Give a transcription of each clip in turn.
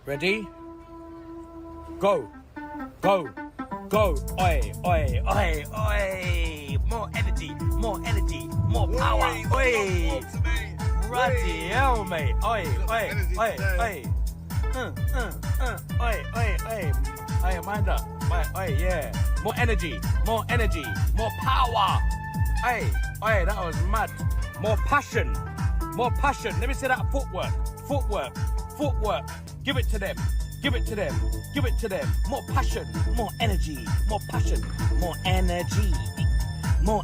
Ready? Go. Go. Go. Oi, oi, oi, oi. More energy, more power. Oi. Bloody hell, mate. Oi, oi, oi, oi. Oi, oi, oi. Oi, mind up. Oi, yeah. More energy, more power. Oi, oi, that was mad. More passion. Let me see that footwork. Give it to them. More passion, more energy, more passion, more energy. Oi.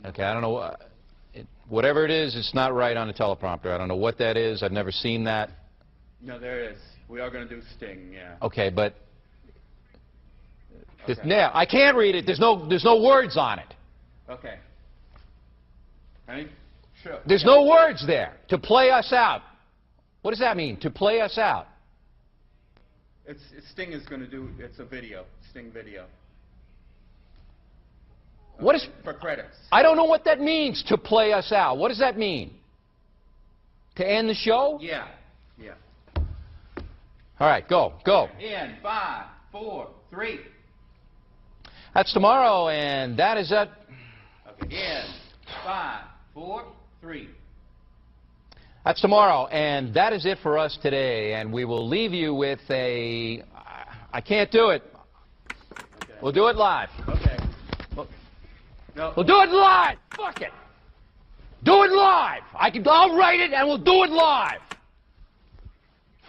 Okay, I don't know. Whatever it is, it's not right on the teleprompter. I don't know what that is. I've never seen that. No, there is. We are going to do Sting, yeah. Okay, but Okay. yeah, I can't read it. There's no words on it. Okay. Ready? Sure. There's no words there. To play us out. What does that mean? To play us out. Sting is going to do, it's a video, Sting video. What is... For credits. I don't know what that means, to play us out. What does that mean? To end the show? Yeah. All right, go. In 5, 4, 3. That's tomorrow, and that is it. Okay, in 5, 4, 3. That's tomorrow, and that is it for us today. And we will leave you with a... I can't do it. Okay. We'll do it live. Okay. No. We'll do it live. Fuck it. Do it live. I'll write it, and we'll do it live.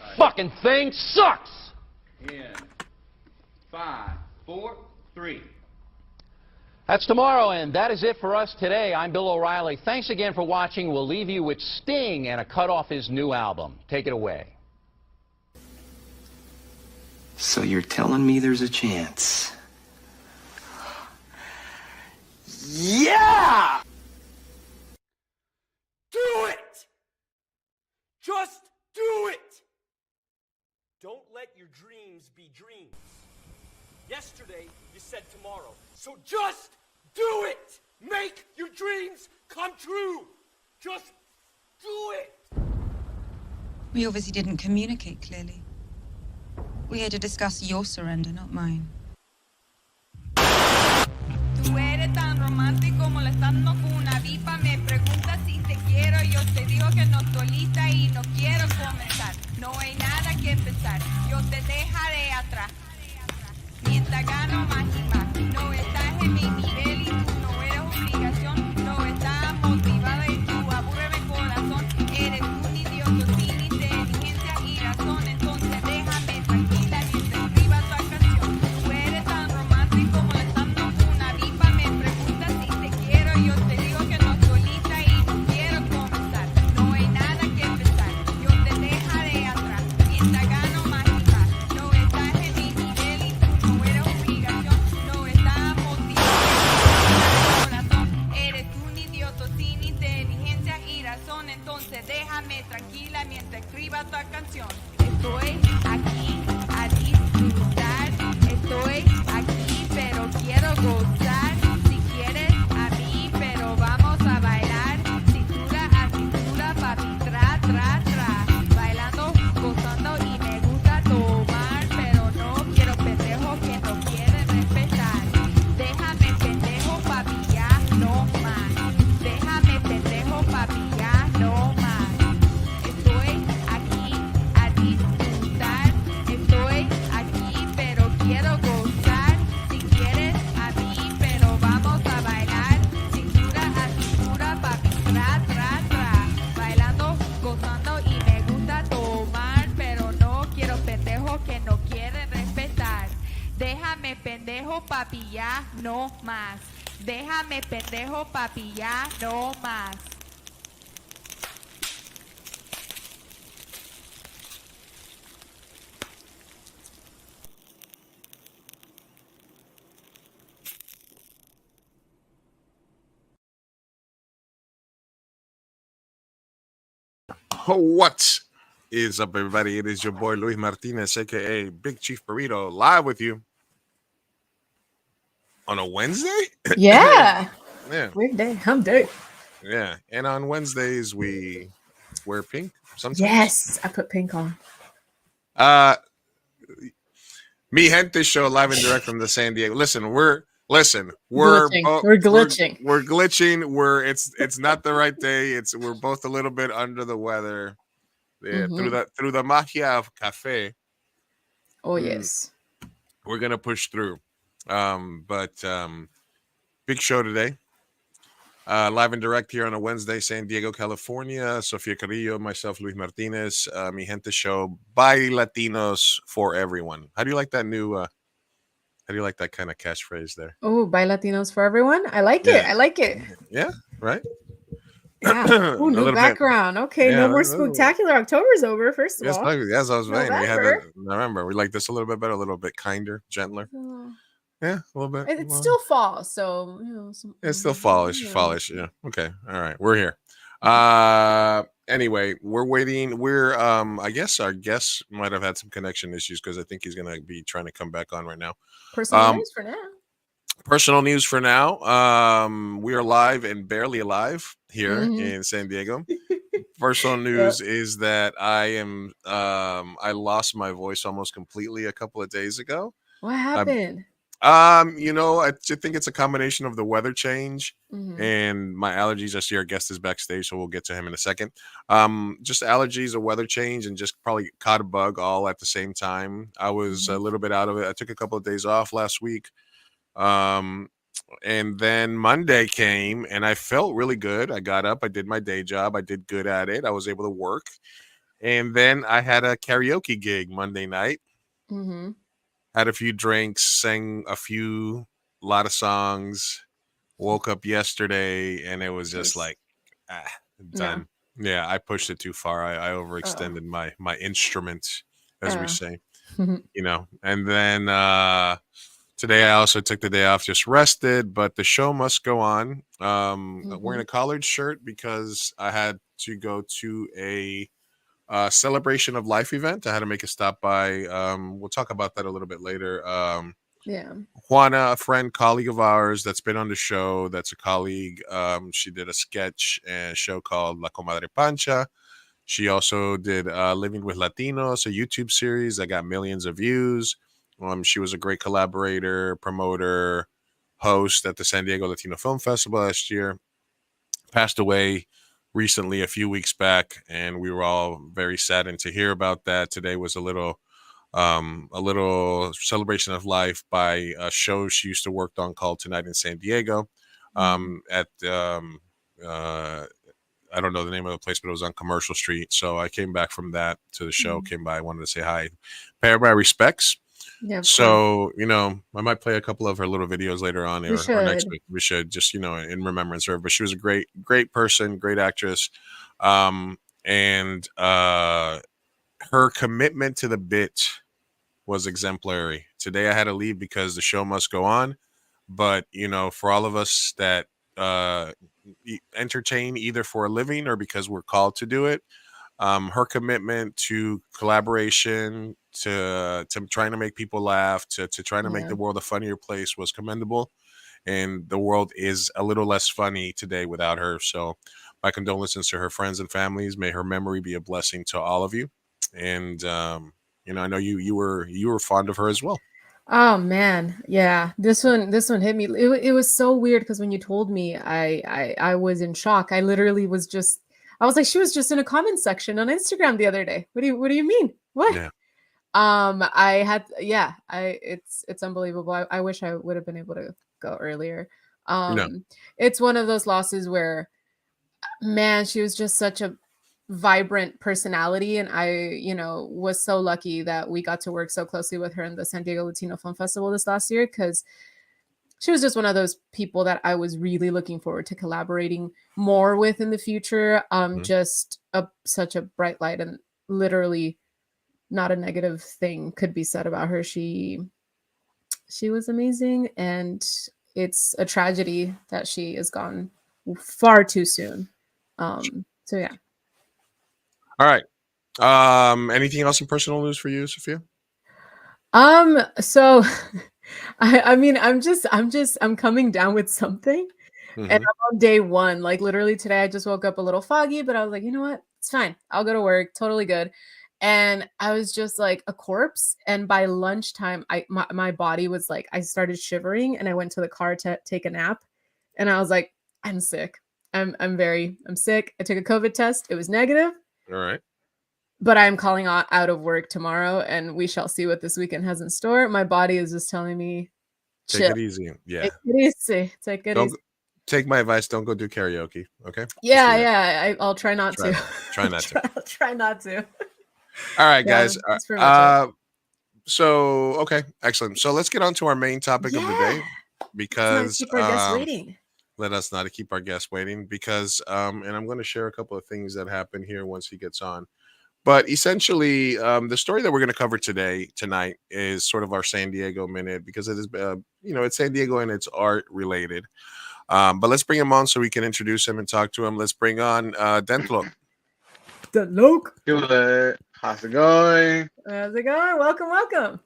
Right. Fucking thing sucks. In 5, 4, 3. That's tomorrow, and that is it for us today. I'm Bill O'Reilly. Thanks again for watching. We'll leave you with Sting and a cut off his new album. Take it away. So you're telling me there's a chance? Yeah! Do it! Just do it! Don't let your dreams be dreams. Yesterday, you said tomorrow. So just do it! Make your dreams come true! Just do it! We obviously didn't communicate clearly. We're here to discuss your surrender, not mine. Tú eres tan romántico molestando con una diva. Me preguntas si te quiero. Yo te digo que no estoy lista y no quiero comenzar. No hay nada que empezar. Yo te dejaré atrás. Mientras gano más y más. No estás en mi nivel y tú no eres obligación. No estás motivada y tú aburres mi corazón. Eres un idiota sin inteligencia y razón. Entonces déjame tranquila y te escriba tu canción. Tú eres tan romántico molestando con una viva. Me preguntas si te quiero. Yo te digo que no estoy lista y no quiero comenzar. No hay nada que empezar. Yo te dejaré atrás. Mientras gano más y más. No estás en mi nivel y tú no eres obligación. No estás motivado. Corazón. Eres un idiota sin inteligencia y razón. Entonces déjame tranquila mientras escriba tu canción. Estoy aquí a disfrutar. Estoy aquí pero quiero gozar. Si quieres a mí pero vamos a bailar. Cintura a cintura, papi, tra, tra, tra. Bailando, gozando y me gusta tomar. Pero no quiero pendejos que no quieren respetar. Déjame pendejo, papi, ya no más. Déjame pendejo, papi, ya no más. Estoy aquí a disfrutar. Estoy aquí pero quiero gozar. Si quieres a mí pero vamos a bailar. Cintura a cintura, papi, tra, tra, tra. Bailando, gozando y me gusta tomar. Pero no quiero pendejos que no quieren respetar. Déjame pendejo, papi, ya no más. Déjame pendejo, papi, ya no más. What is up, everybody? It is your boy Luis Martinez, aka Big Chief Burrito, live with you on a Wednesday. Yeah. Yeah, Weird day. Hump day. yeah. And on Wednesdays we wear pink sometimes. Yes, I put pink on. Mi Gente show live and direct from the San Diego. Listen, we're Glitching. We're glitching. We're glitching. It's not the right day. We're both a little bit under the weather. Yeah, through the magia of cafe. Oh yes. We're gonna push through. But big show today. Live and direct here on a Wednesday, San Diego, California. Sofia Carrillo, myself, Luis Martinez, Mi Gente show by Latinos for everyone. How do you like that new? How do you like that kind of catchphrase there? Oh, by Latinos for everyone. I like it. I like it. Yeah, right. Yeah. Ooh, new background. Bit. Okay, no more spectacular. October's over. First of all. Yes, I was saying. We had November. We like this a little bit better, a little bit kinder, gentler. Yeah, a little bit. It's still fall, so it's still fallish. Yeah. Okay. All right. We're here. Anyway, we're waiting. We're I guess our guest might have had some connection issues because I think he's gonna be trying to come back on right now. Personal news for now. Personal news for now. We are live and barely alive here in San Diego. Personal news is that I lost my voice almost completely a couple of days ago. What happened? I think it's a combination of the weather change and my allergies. I see our guest is backstage, so we'll get to him in a second. Just allergies, a weather change, and just probably caught a bug all at the same time. I was a little bit out of it. I took a couple of days off last week. And then Monday came and I felt really good. I got up, I did my day job, I did good at it. I was able to work. And then I had a karaoke gig Monday night. Had a few drinks, sang a lot of songs, woke up yesterday and it was just like, done. Yeah, I pushed it too far. I overextended my instrument, as we say, and then, today I also took the day off, just rested, but the show must go on. Wearing a collared shirt because I had to go to a celebration of life event. I had to make a stop by. We'll talk about that a little bit later. Juana, a friend, colleague of ours that's been on the show, that's a colleague. She did a sketch and show called La Comadre Pancha. She also did Living with Latinos, a YouTube series that got millions of views. She was a great collaborator, promoter, host at the San Diego Latino Film Festival last year. Passed away recently, a few weeks back, and we were all very saddened to hear about that. Today was a little celebration of life by a show she used to work on called Tonight in San Diego. At I don't know the name of the place, but it was on Commercial Street. So I came back from that to the show, came by, wanted to say hi, pay my respects. Yeah, so I might play a couple of her little videos later on or next week. We should just in remembrance of her. But she was a great person, great actress, and her commitment to the bit was exemplary. Today I had to leave because the show must go on. But for all of us that entertain either for a living or because we're called to do it, her commitment to collaboration, to trying to make people laugh, to trying to make the world a funnier place was commendable. And the world is a little less funny today without her. So my condolences to her friends and families. May her memory be a blessing to all of you. And I know you were fond of her as well. Oh man, yeah. This one hit me. It was so weird because when you told me, I was in shock. I literally was just. I was like, she was just in a comment section on Instagram the other day. What do you mean? What? Yeah. It's unbelievable. I wish I would have been able to go earlier. It's one of those losses where, man, she was just such a vibrant personality, and I was so lucky that we got to work so closely with her in the San Diego Latino Film Festival this last year, because she was just one of those people that I was really looking forward to collaborating more with in the future. Just such a bright light, and literally not a negative thing could be said about her. She was amazing, and it's a tragedy that she is gone far too soon. So yeah. All right. Anything else in personal news for you, Sophia? So I'm coming down with something, And Mhm. I'm on day 1. Like, literally today, I just woke up a little foggy, but I was like, "You know what? It's fine. I'll go to work. Totally good." And I was just like a corpse, and by lunchtime, my body was like I started shivering, and I went to the car to take a nap, and I was like, "I'm sick. I'm sick." I took a COVID test. It was negative, All right. but I'm calling out of work tomorrow, and we shall see what this weekend has in store. My body is just telling me, Take "Chill. it easy. Yeah. Take it easy. Take it Don't easy." go- Take my advice. Don't go do karaoke. Okay. Just do Yeah, that. yeah, I'll try not Try to. that. Try not to. I'll try not to. All right, Yeah, guys. that's pretty much it. So okay, excellent. So let's get on to our main topic of the Yeah. day Let's not because keep our guests waiting. let us not keep our guests waiting because and I'm going to share a couple of things that happen here once he gets on. But essentially, the story that we're going to cover tonight is sort of our San Diego minute because it is, it's San Diego and it's art related. But let's bring him on so we can introduce him and talk to him. Let's bring on Dentlok. Dentlok. Good. How's it going? How's it going? Welcome, welcome.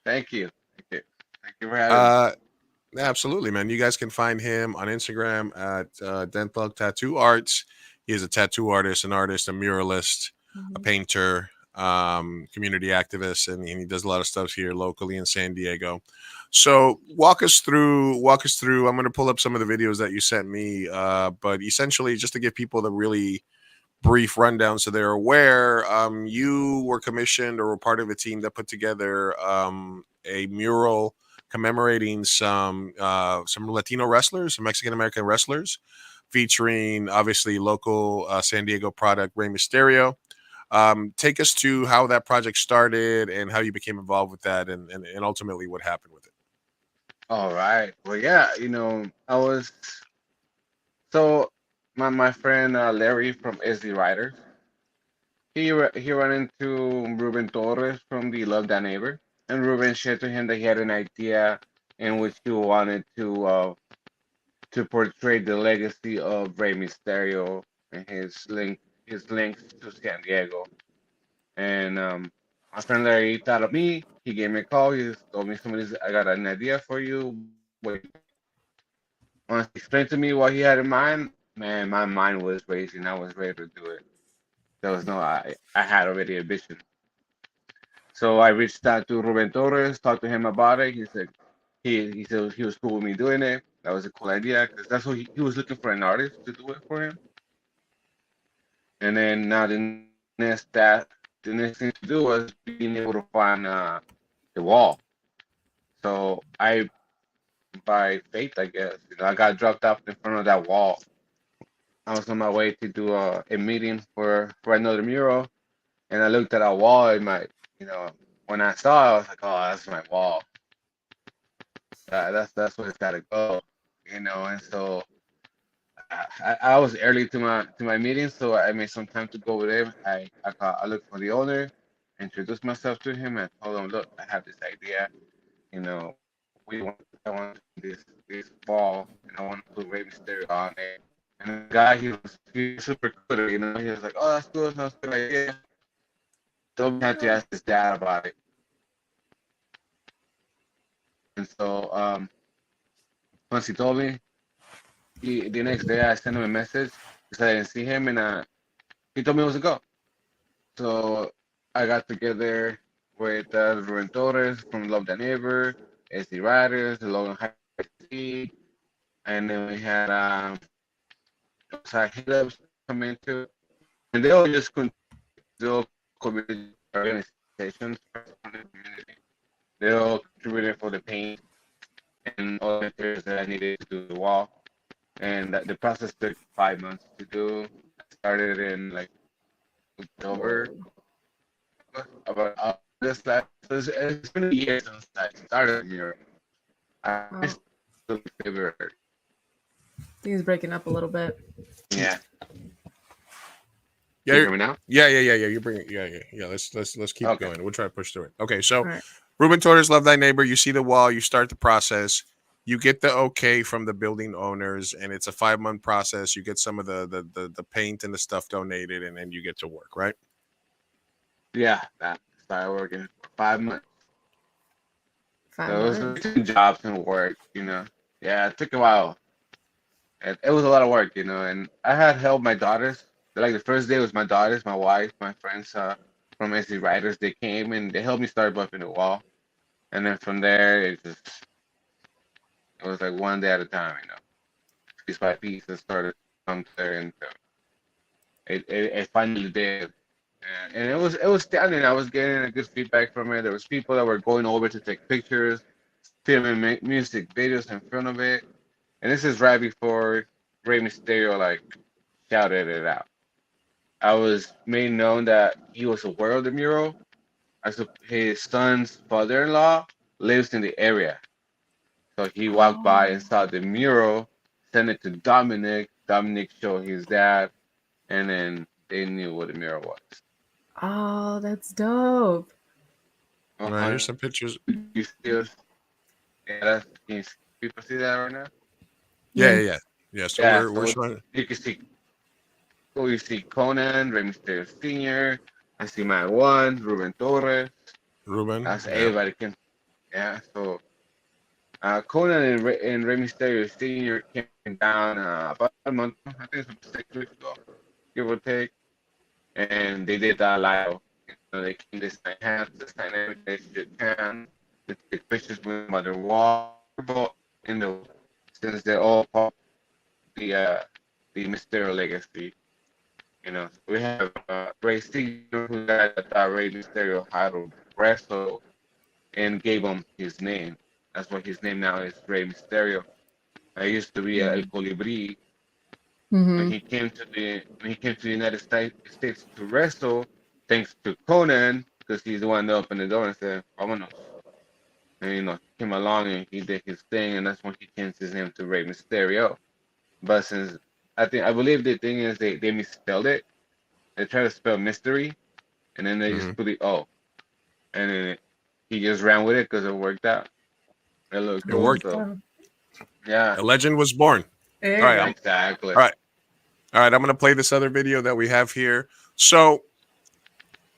Thank you. Thank you. Thank you for having me. Absolutely, man. You guys can find him on Instagram at Dentlok Tattoo Arts. He is a tattoo artist, an artist, a muralist, a painter, community activist, and he does a lot of stuff here locally in San Diego. So walk us through. I'm going to pull up some of the videos that you sent me, but essentially, just to give people the really brief rundown so they're aware, you were commissioned or were part of a team that put together a mural commemorating some Latino wrestlers, some Mexican American wrestlers, featuring obviously local San Diego product Rey Mysterio. Take us to how that project started and how you became involved with that, and ultimately what happened with it. All right. Well, yeah, I was so my friend Larry from SD Writers. He ran into Ruben Torres from the Love That Neighbor, and Ruben shared to him that he had an idea in which he wanted to portray the legacy of Rey Mysterio and his links to San Diego. And my friend Larry thought of me. He gave me a call. He just told me, I got an idea for you. Wait. Once he explained to me what he had in mind, man, my mind was racing. I was ready to do it. There was no, I had already a vision. So I reached out to Ruben Torres, talked to him about it. He said he was cool with me doing it. That was a cool idea because that's what he was looking for, an artist to do it for him. And then now the next thing to do was being able to find the wall. So by faith, I guess, I got dropped off in front of that wall. I was on my way to do a meeting for another mural, and I looked at that wall and when I saw it, I was like, oh, that's my wall. That's where it's got to go, And so I was early to my meeting, so I made some time to go with him. I looked for the owner, introduced myself to him, and told him, look, I have this idea. I want this ball, and I want to put Rey Mysterio on it. And the guy, he was super cool, He was like, oh, that's good, that's a good idea. So we had to ask his dad about it. And so once he told me, the next day I sent him a message because I didn't see him, and he told me it was a go. So I got together with Ruben Torres from Love That Neighbor, SD Riders, the Logan High Speed, and then we had hit-ups come into, and they all just still community organizations. They all contributed for the paint and all the materials that I needed to do the wall. And the process took 5 months to do. I started in like October, about August last. It's been a year since I started here. I missed February. I think he's breaking up a little bit. Yeah. Yeah, you hear me now? Yeah. You bring it. Yeah. Let's keep going. We'll try to push through it. Okay, so Right. Ruben Torres, Love Thy Neighbor. You see the wall. You start the process. You get the okay from the building owners, and it's a 5-month process. You get some of the paint and the stuff donated, and then you get to work, right? Yeah, that started working for 5 months. 5 So it was months. between jobs and work, Yeah, it took a while. it was a lot of work, you know. And I had helped my daughters. Like the first day was my daughters, my wife, my friends from SD Writers. They came and they helped me start buffing the wall. And then from there, it was like one day at a time, you know, piece by piece, it started to come there, and it finally did. And it was stunning. I was getting a good feedback from it. There was people that were going over to take pictures, filming music videos in front of it. And this is right before Rey Mysterio like shouted it out. I was made known that he was aware of the mural. His son's father-in-law lives in the area. So he walked by and saw the mural, sent it to Dominic. Dominic showed his dad, and then they knew what the mural was. Oh, that's dope. All right, here's some pictures. You see us? Yeah, can people see that right now? Yeah. So we're showing. You can see. Oh, you see Conan, Rey Mysterio Sr. I see my one, Ruben Torres. That's everybody can. Yeah. So Conan and Rey Mysterio Sr. came down about a month, I think it's 6 weeks ago, give or take, and they did that live. They came to sign hands, to sign everything, they shook hands, they took pictures with Mother Wall, in the since they're all part of the Mysterio legacy. You know, we have Rey Sr., who died that thought Rey Mysterio had to wrestle and gave him his name. That's why his name now is Rey Mysterio. I used to be El Colibri. When he came to the United States to wrestle, thanks to Conan, because he's the one that opened the door and said, "Vámonos." And came along and he did his thing, and that's when he changed his name to Rey Mysterio. But since I believe the thing is they misspelled it. They tried to spell mystery, and then they just put the O, and then he just ran with it because it worked out. It looked cool. Worked. So, yeah, A legend was born. All right, exactly. All right, I'm gonna play this other video that we have here. So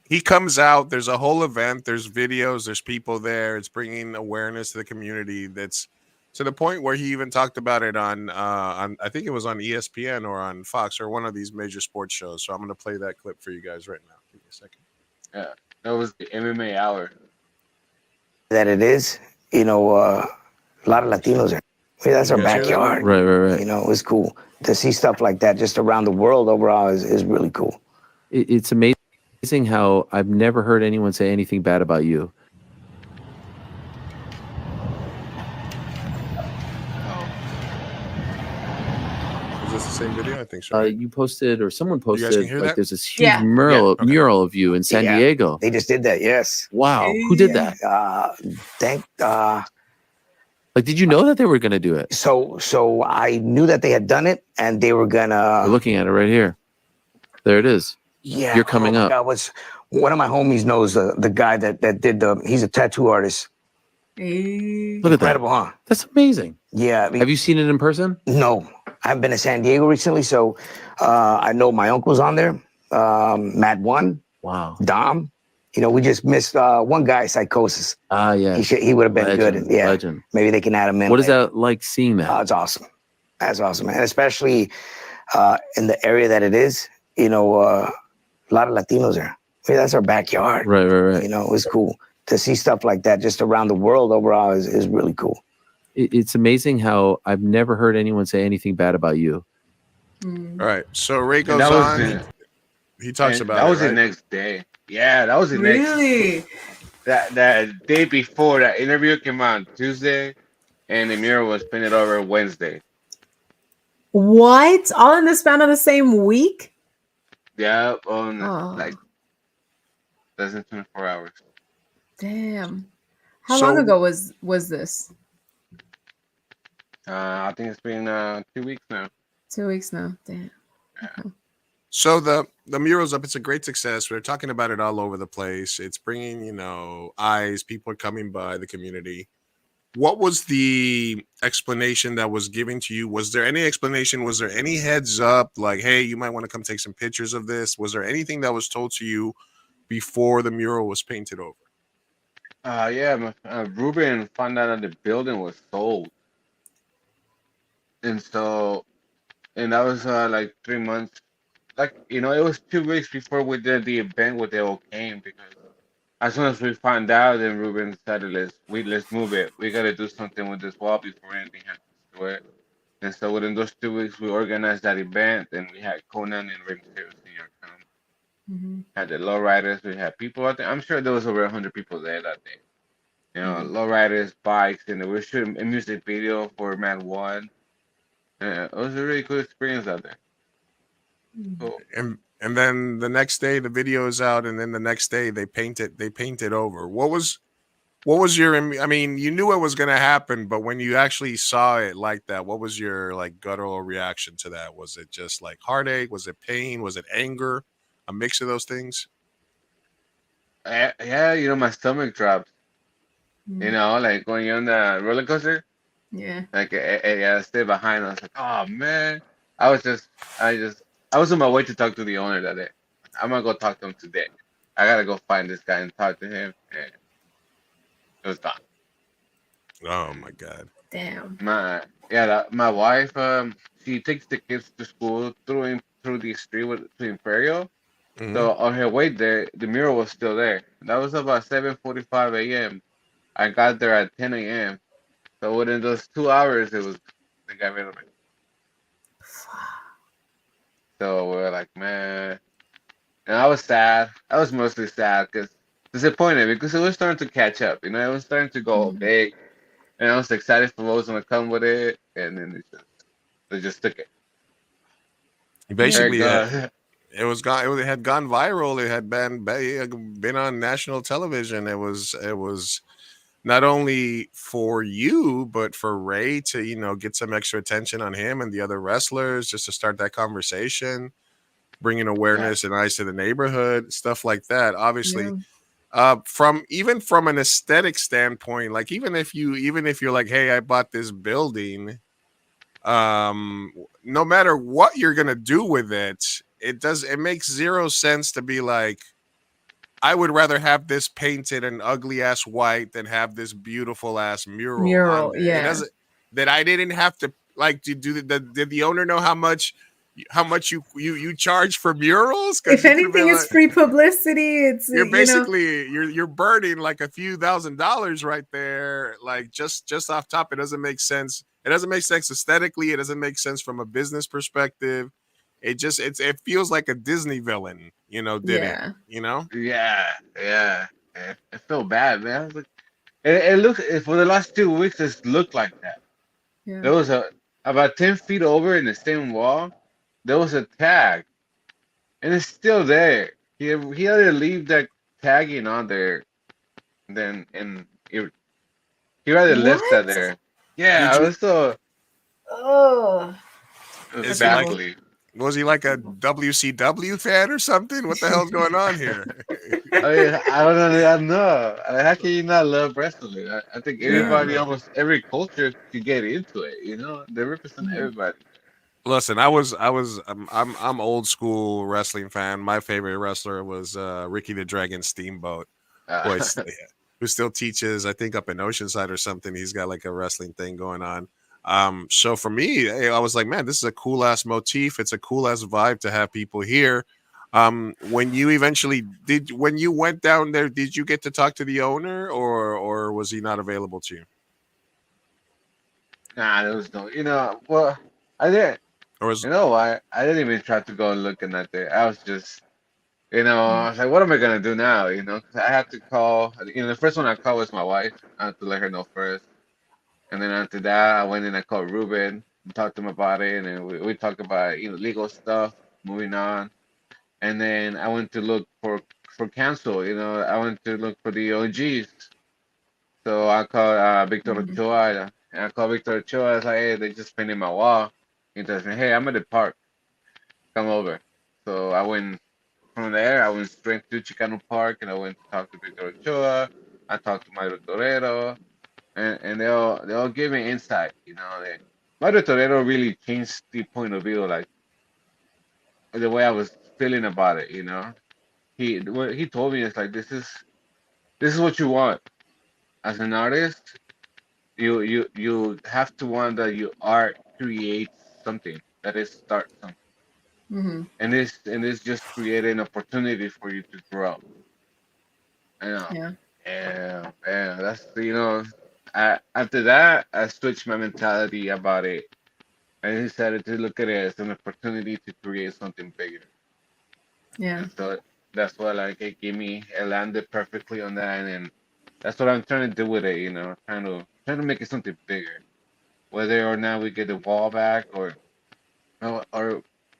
he comes out. There's a whole event. There's videos. There's people there. It's bringing awareness to the community. That's to the point where he even talked about it on I think it was on ESPN or on Fox or one of these major sports shows. So I'm gonna play that clip for you guys right now. Give me a second. Yeah, that was the MMA hour. That it is, a lot of Latinos are. That's our backyard. Right. It's cool to see stuff like that just around the world overall is really cool. It's amazing how I've never heard anyone say anything bad about you. Is this the same video? I think so. You posted, or someone You guys can posted, hear like that? there's this huge mural of you in San Diego. They just did that, yes. Wow, who did that? Like, did you know that they were going to do it? So I knew that they had done it, and they were gonna. We're looking at it right here. There it is. Yeah, you're coming up. God, one of my homies knows the guy that did he's a tattoo artist. Look at Incredible, that. huh? That's amazing. Yeah. Have you seen it in person? No, I've been to San Diego recently, so I know my uncle's on there. Matt One. Wow. Dom. We just missed one guy, Psychosis. Yeah. He would have been good. Yeah. Legend. Maybe they can add him in. What is that like seeing that? It's awesome. That's awesome, man. Especially in the area that it is, a lot of Latinos there. That's our backyard. Right. It's cool to see stuff like that just around the world overall is really cool. It's amazing how I've never heard anyone say anything bad about you. All right. So Ray goes on. He talks about that was it, the next day. Yeah, that was the Really? next. That day before that interview came out on Tuesday, and the mural was painted over Wednesday. What? All in the span of the same week? Yeah, like less than 24 hours. Damn. How long ago was this? I think it's been 2 weeks now. 2 weeks now. Damn. Yeah. So the mural's up. It's a great success. We're talking about it all over the place. It's bringing, eyes. People are coming by the community. What was the explanation that was given to you? Was there any explanation? Was there any heads up like, hey, you might want to come take some pictures of this? Was there anything that was told to you before the mural was painted over? Yeah, Ruben found out that the building was sold. And so and that was like 3 months. Like it was 2 weeks before we did the event where they all came because as soon as we found out, then Ruben decided let's move it. We gotta do something with this wall before anything happens to it. And so within those 2 weeks, we organized that event, and we had Conan and Ray Mysterio Senior come. Mm-hmm. Had the lowriders. We had people out there. I'm sure there was over 100 people there that day. Mm-hmm. Lowriders, bikes, and we were shooting a music video for Man One. It was a really cool experience out there. Cool. And then the next day the video is out, and then the next day they paint it over. What was your, I mean, you knew it was going to happen, but when you actually saw it like that, what was your like guttural reaction to that? Was it just like heartache? Was it pain? Was it anger? A mix of those things? Yeah, my stomach dropped. Mm-hmm. Like when you're on the roller coaster, Yeah. like I stayed behind. I was like, oh man, I was just, I was on my way to talk to the owner that day. I'm gonna go talk to him today. I gotta go find this guy and talk to him. And it was gone. Oh my God. Damn. My wife, she takes the kids to school through the street to Imperial. Hmm. So on her way there, the mural was still there. That was about 7:45 a.m. I got there at 10 a.m. So within those 2 hours, they got rid of it. So we're like, man, and I was sad. I was mostly sad because disappointed because it was starting to catch up. It was starting to go Mm-hmm. big, and I was excited for what was gonna come with it, and then they just took it. There it Basically, goes. it was gone. It had gone viral. It had been on national television. It was not only for you, but for Ray to get some extra attention on him and the other wrestlers, just to start that conversation, bringing Yeah. awareness and eyes to the neighborhood, stuff like that. Obviously, Yeah. from an aesthetic standpoint, like even if you're like, hey, I bought this building, no matter what you're gonna do with it, it makes zero sense to be like, I would rather have this painted an ugly ass white than have this beautiful ass mural on Mural. there. It Yeah. doesn't, that I didn't have to like did the owner know how much you charge for murals? Because If you could have anything, been it's like, free publicity. It's you're basically you're burning like a few $1,000s right there, like just off top. It doesn't make sense. It doesn't make sense aesthetically. It doesn't make sense from a business perspective. It feels like a Disney villain, did it, Yeah. Yeah. It felt bad, man. I was like, it looked for the last 2 weeks. It's looked like that. Yeah. There was about 10 feet over in the same wall. There was a tag, and it's still there. He had to leave that tagging on there, then and he rather left that What? there. Yeah, did I you was so Oh, is that's he like awful. badly. was he like a WCW fan or something? What the hell's going on here? I mean, I don't know. I don't know. How can you not love wrestling? I think Yeah. everybody, almost every culture, could get into it. They represent Mhm. everybody. Listen, I'm old school wrestling fan. My favorite wrestler was Ricky the Dragon Steamboat, who Uh, who still teaches, I think, up in Oceanside or something. He's got like a wrestling thing going on. So for me, I was like, man, this is a cool ass motif. It's a cool ass vibe to have people here. When you went down there, did you get to talk to the owner, or was he not available to you? nah, there was no. Well, I didn't. Or was You know why? I didn't even try to go and look in that there. I was just, I Mhm. was like, what am I gonna do now? 'Cause I had to call. The first one I called was my wife. I had to let her know first, and then after that, I went and I called Ruben and talked to him about it, and then we talked about legal stuff, moving on, and then I went to look for counsel. I went to look for the OGs. So I called Victor Mhm. Ochoa, and I called Victor Ochoa. I was like, hey, they just painted my wall. He tells me, hey, I'm at the park. Come over. So I went from there. I went straight to Chicano Park, and I went to talk to Victor Ochoa. I talked to Mario Torero, and they all gave me insight. Mario Torero really changed the point of view, like the way I was feeling about it. What he told me is like, this is what you want as an artist. You have to want that your art creates something that is start something, Mm-hmm. and this just created an opportunity for you to grow. I know. Yeah. Yeah. That's after that I switched my mentality about it. I decided to look at it as an opportunity to create something bigger. Yeah. And so that's what like it gave me. It landed perfectly on that, and that's what I'm trying to do with it. Trying to make it something bigger. Whether or not we get the wall back, or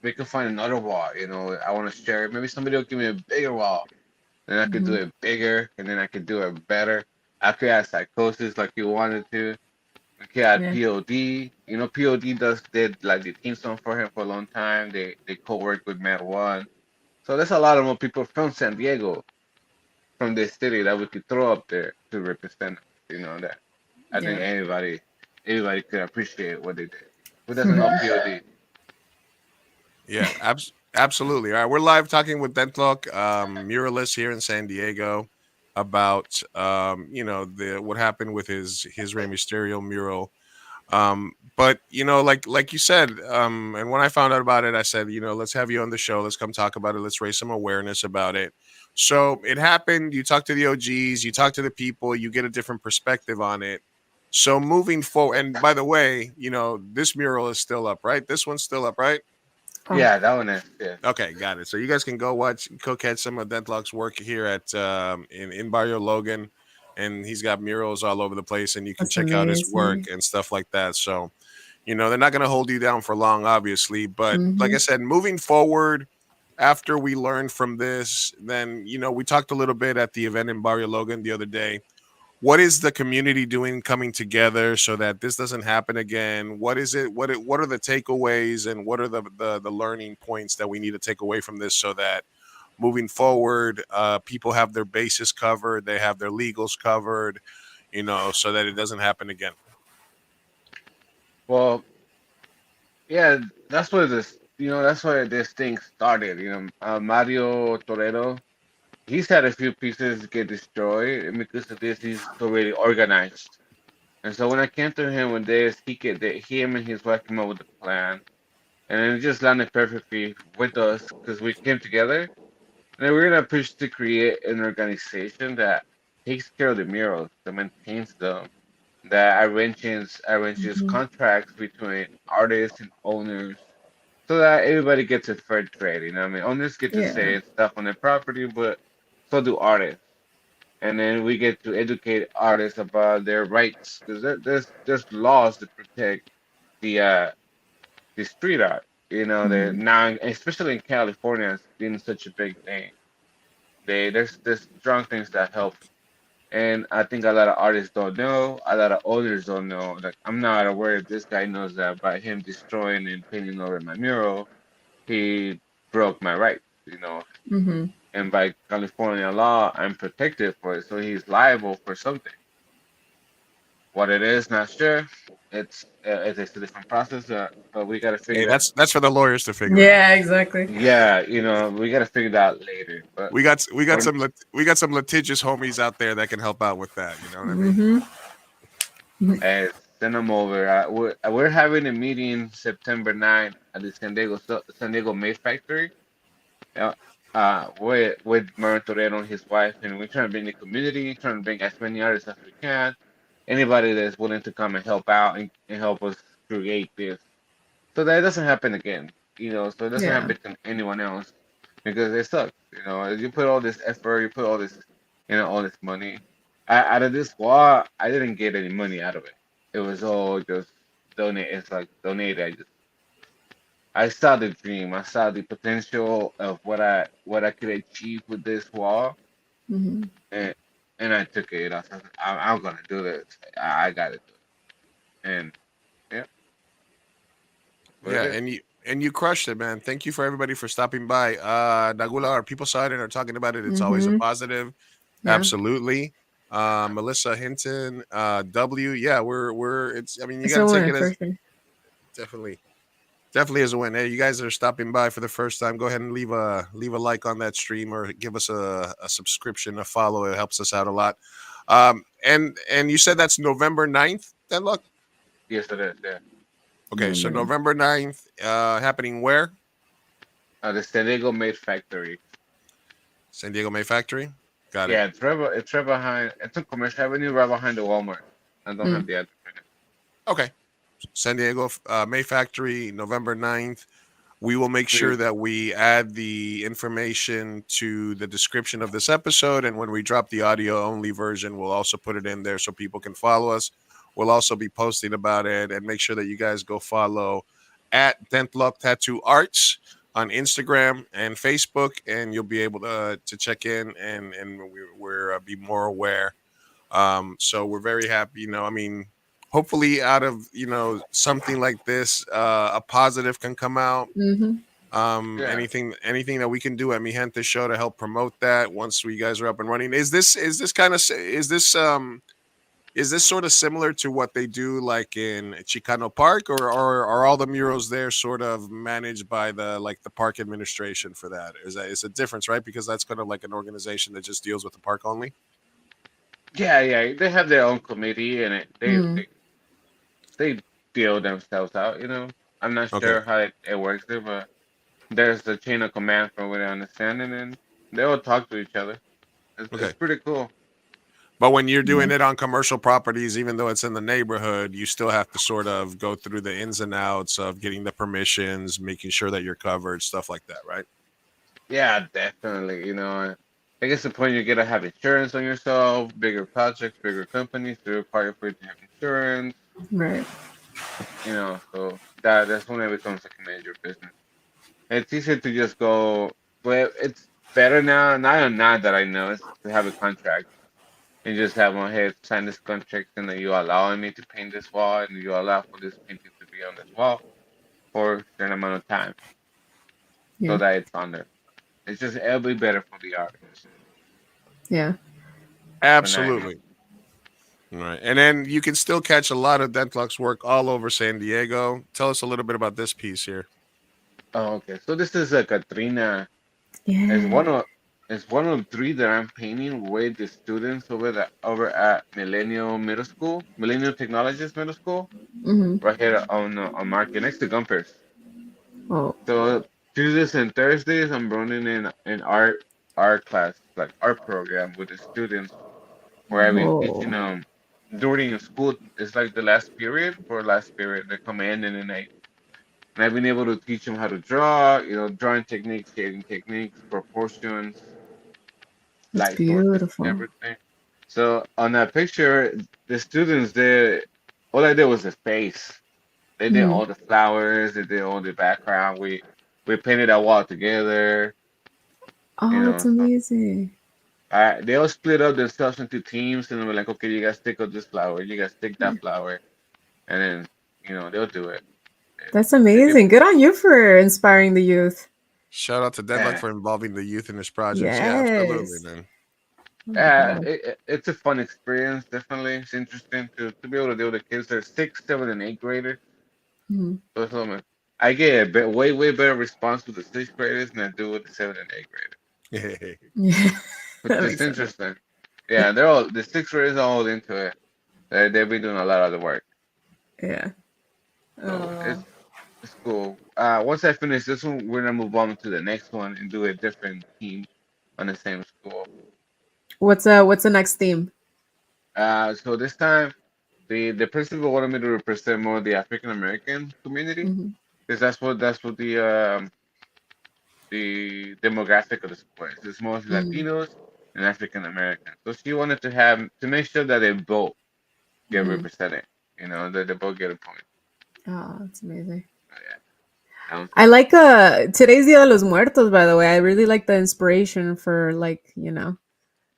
we could find another wall. I want to share it. Maybe somebody will give me a bigger wall, then I could do Mm-hmm. it bigger, and then I could do it better. I could add psychosis like you wanted to. I could add Yeah. POD. POD did like the theme song for him for a long time. They co-worked with Matt One. So there's a lot of more people from San Diego, from this city that we could throw up there to represent us. That I think Yeah. anybody could appreciate what they did. Who doesn't know POD? Yeah, absolutely. All right, we're live talking with Dentlok, muralist here in San Diego, about the what happened with his Rey Mysterio mural. But like you said, and when I found out about it, I said, let's have you on the show. Let's come talk about it. Let's raise some awareness about it. So it happened. You talk to the OGs, you talk to the people, you get a different perspective on it. So moving forward, and by the way, this mural is still up, right? This one's still up, right? Oh, Yeah, that one is. Yeah. Okay, got it. So you guys can go catch some of Dentlok's work here at in Barrio Logan, and he's got murals all over the place, and you can that's check out his work amazing. and stuff like that. So they're not going to hold you down for long, obviously, but like I Mm-hmm. said, moving forward, after we learn from this, then we talked a little bit at the event in Barrio Logan the other day. What is the community doing coming together so that this doesn't happen again? What is it? What are the takeaways, and what are the learning points that we need to take away from this so that moving forward, people have their bases covered, they have their legals covered, so that it doesn't happen again. Well, yeah, that's where that's where this thing started. Mario Toreto, he's had a few pieces get destroyed, and because of this, he's already organized. And so when I came to him with this, him and his wife came up with a plan, and it just landed perfectly with us because we came together, and then we're gonna push to create an organization that takes care of the murals, that maintains them, that arranges Mm-hmm. contracts between artists and owners so that everybody gets a fair trade. I mean, owners get to Yeah. say stuff on their property, but so do artists. And then we get to educate artists about their rights because there's laws that protect the street art. That Mm-hmm. now, especially in California, it's been such a big thing. There's strong things that help, and I think a lot of artists don't know. A lot of owners don't know. Like I'm not aware if this guy knows that by him destroying and painting over my mural, he broke my rights. Mm-hmm. And by California law, I'm protected for it, so he's liable for something. What it is, not sure. It's a different process, but we gotta Hey, figure that. that's for the lawyers to figure out. Yeah, exactly. Yeah, we gotta figure that out later. But We got for, some litigious homies out there that can help out with that. You know what I mean? Mm-hmm. uh, send them over. We're having a meeting September 9th at the San Diego Maze Factory. Uh, with Marin Torero and his wife, and we're trying to bring the community, trying to bring as many artists as we can. Anybody that's willing to come and help out and help us create this, so that it doesn't happen again. So it doesn't Yeah. happen to anyone else because it sucks. You put all this effort, you put all this, all this money. Out of this wall, I didn't get any money out of it. It was all just donate. It's like donated. I saw the dream. I saw the potential of what I could achieve with this wall, Mm-hmm. and I took it. I said, I'm gonna do this. I gotta do it. And yeah, what it Yeah, is. and you crushed it, man. Thank you for everybody for stopping by. Nagula, our people saw it and are talking about it. It's always a Mm-hmm. positive. Yeah. Absolutely. Melissa Hinton, W. Yeah, we're it's I mean, you It's gotta a take win it for as sure. definitely definitely as a win. Hey, you guys that are stopping by for the first time, go ahead and leave a like on that stream or give us a subscription, a follow. It helps us out a lot. And you said that's November 9th, then look. Yes, it is. Yeah. Okay, so November 9th, happening where? The San Diego Made Factory. San Diego May Factory. Got it. Yeah, it's right behind. It's on Commercial Avenue, right behind the Walmart. I don't have the address right now. Okay. San Diego May Factory, November 9th. We will make We- sure that we add the information to the description of this episode. And when we drop the audio only version, we'll also put it in there so people can follow us. We'll also be posting about it, and make sure that you guys go follow at Dentlok Tattoo Arts on Instagram and Facebook, and you'll be able to check in and we're be more aware. So we're very happy. I mean, hopefully out of something like this, a positive can come out. Mm-hmm. Anything that we can do at Mi Gente Show to help promote that once we guys are up and running. Is this sort of similar to what they do like in Chicano Park, or are all the murals there sort of managed by the park administration for that? Is a difference, right? Because that's kind of like an organization that just deals with the park only. Yeah. They have their own committee, and Mm. they deal themselves out. I'm not Okay. sure how it works there, but there's a chain of command from what I understand, and then they all talk to each other. Okay. It's pretty cool. But when you're doing it on commercial properties, even though it's in the neighborhood, you still have to sort of go through the ins and outs of getting the permissions, making sure that you're covered, stuff like that, right? Yeah, definitely. I guess the point you gotta have insurance on yourself. Bigger projects, bigger companies, they require for you to have insurance. Right. So that's when it becomes like a major business. It's easier to just go. Well, it's better now. Not that I know, it's to have a contract and just have on hey, sign this contract, and then you allowing me to paint this wall, and you allow for this painting to be on this wall for a certain amount of time, so Yeah. that it's on there. It'll be better for the artist. Yeah. Absolutely. All right. And then you can still catch a lot of Dentlok's work all over San Diego. Tell us a little bit about this piece here. Oh, okay. So this is a Katrina. Yeah. It's one of three that I'm painting with the students over at Millennium Technologies Middle School, Mm-hmm. right here on Market next to Gumpers. Oh. So Tuesdays and Thursdays I'm running in art class, like art program with the students, where I've been teaching them during school. It's like the last period. They come in, and then I've been able to teach them how to draw, drawing techniques, shading techniques, proportions, It's light sources, and beautiful. everything. So on that picture, the students did all I did was the face. They did Mm. all the flowers, they did all the background. We painted that wall together, Oh, that's So amazing. they all split up themselves into teams, and they were like, okay, you guys stick up this flower, you guys stick that flower, and then they'll do it. That's amazing. Good on you for inspiring the youth. Shout out to Dentlok for involving the youth in his projects. Yeah, absolutely, Yes. man. It's a fun experience, definitely. It's interesting to be able to deal with the kids. They're 6th, 7th, and 8th graders. Mhm. So I get a way better response with the 6th graders than I do with the 7th and 8th graders. Yeah. Which That is makes sense. interesting. Yeah, the 6th graders are all into it. They've been doing a lot of the work. Yeah. So it's cool. Once I finish this one, we're gonna move on to the next one and do a different team on the same school. What's the next theme? So this time the principal wanted me to represent more the African American community, Mhm. because that's what the demographic of the school is. It's mostly Mm. Latinos and African Americans. So she wanted to make sure that they both get Mhm. represented. That they both get a point. Oh, that's amazing. Yeah. I like today's Dia de los Muertos, by the way. I really like the inspiration for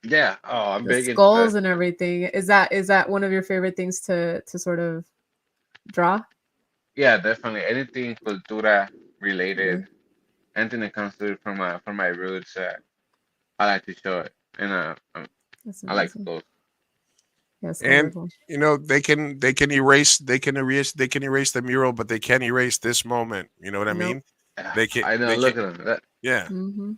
Yeah. Oh, I'm the big into skulls that. and everything. Is that one of your favorite things to sort of draw? Yeah, definitely. Anything cultura related, Yeah. anything that comes through from my roots, I like to show it, and That's I like amazing. those. Yes, And wonderful. they can erase the mural, but they can't erase this moment. You know what I Nope. mean? They can I know. they can Look at them. yeah. Mm-hmm.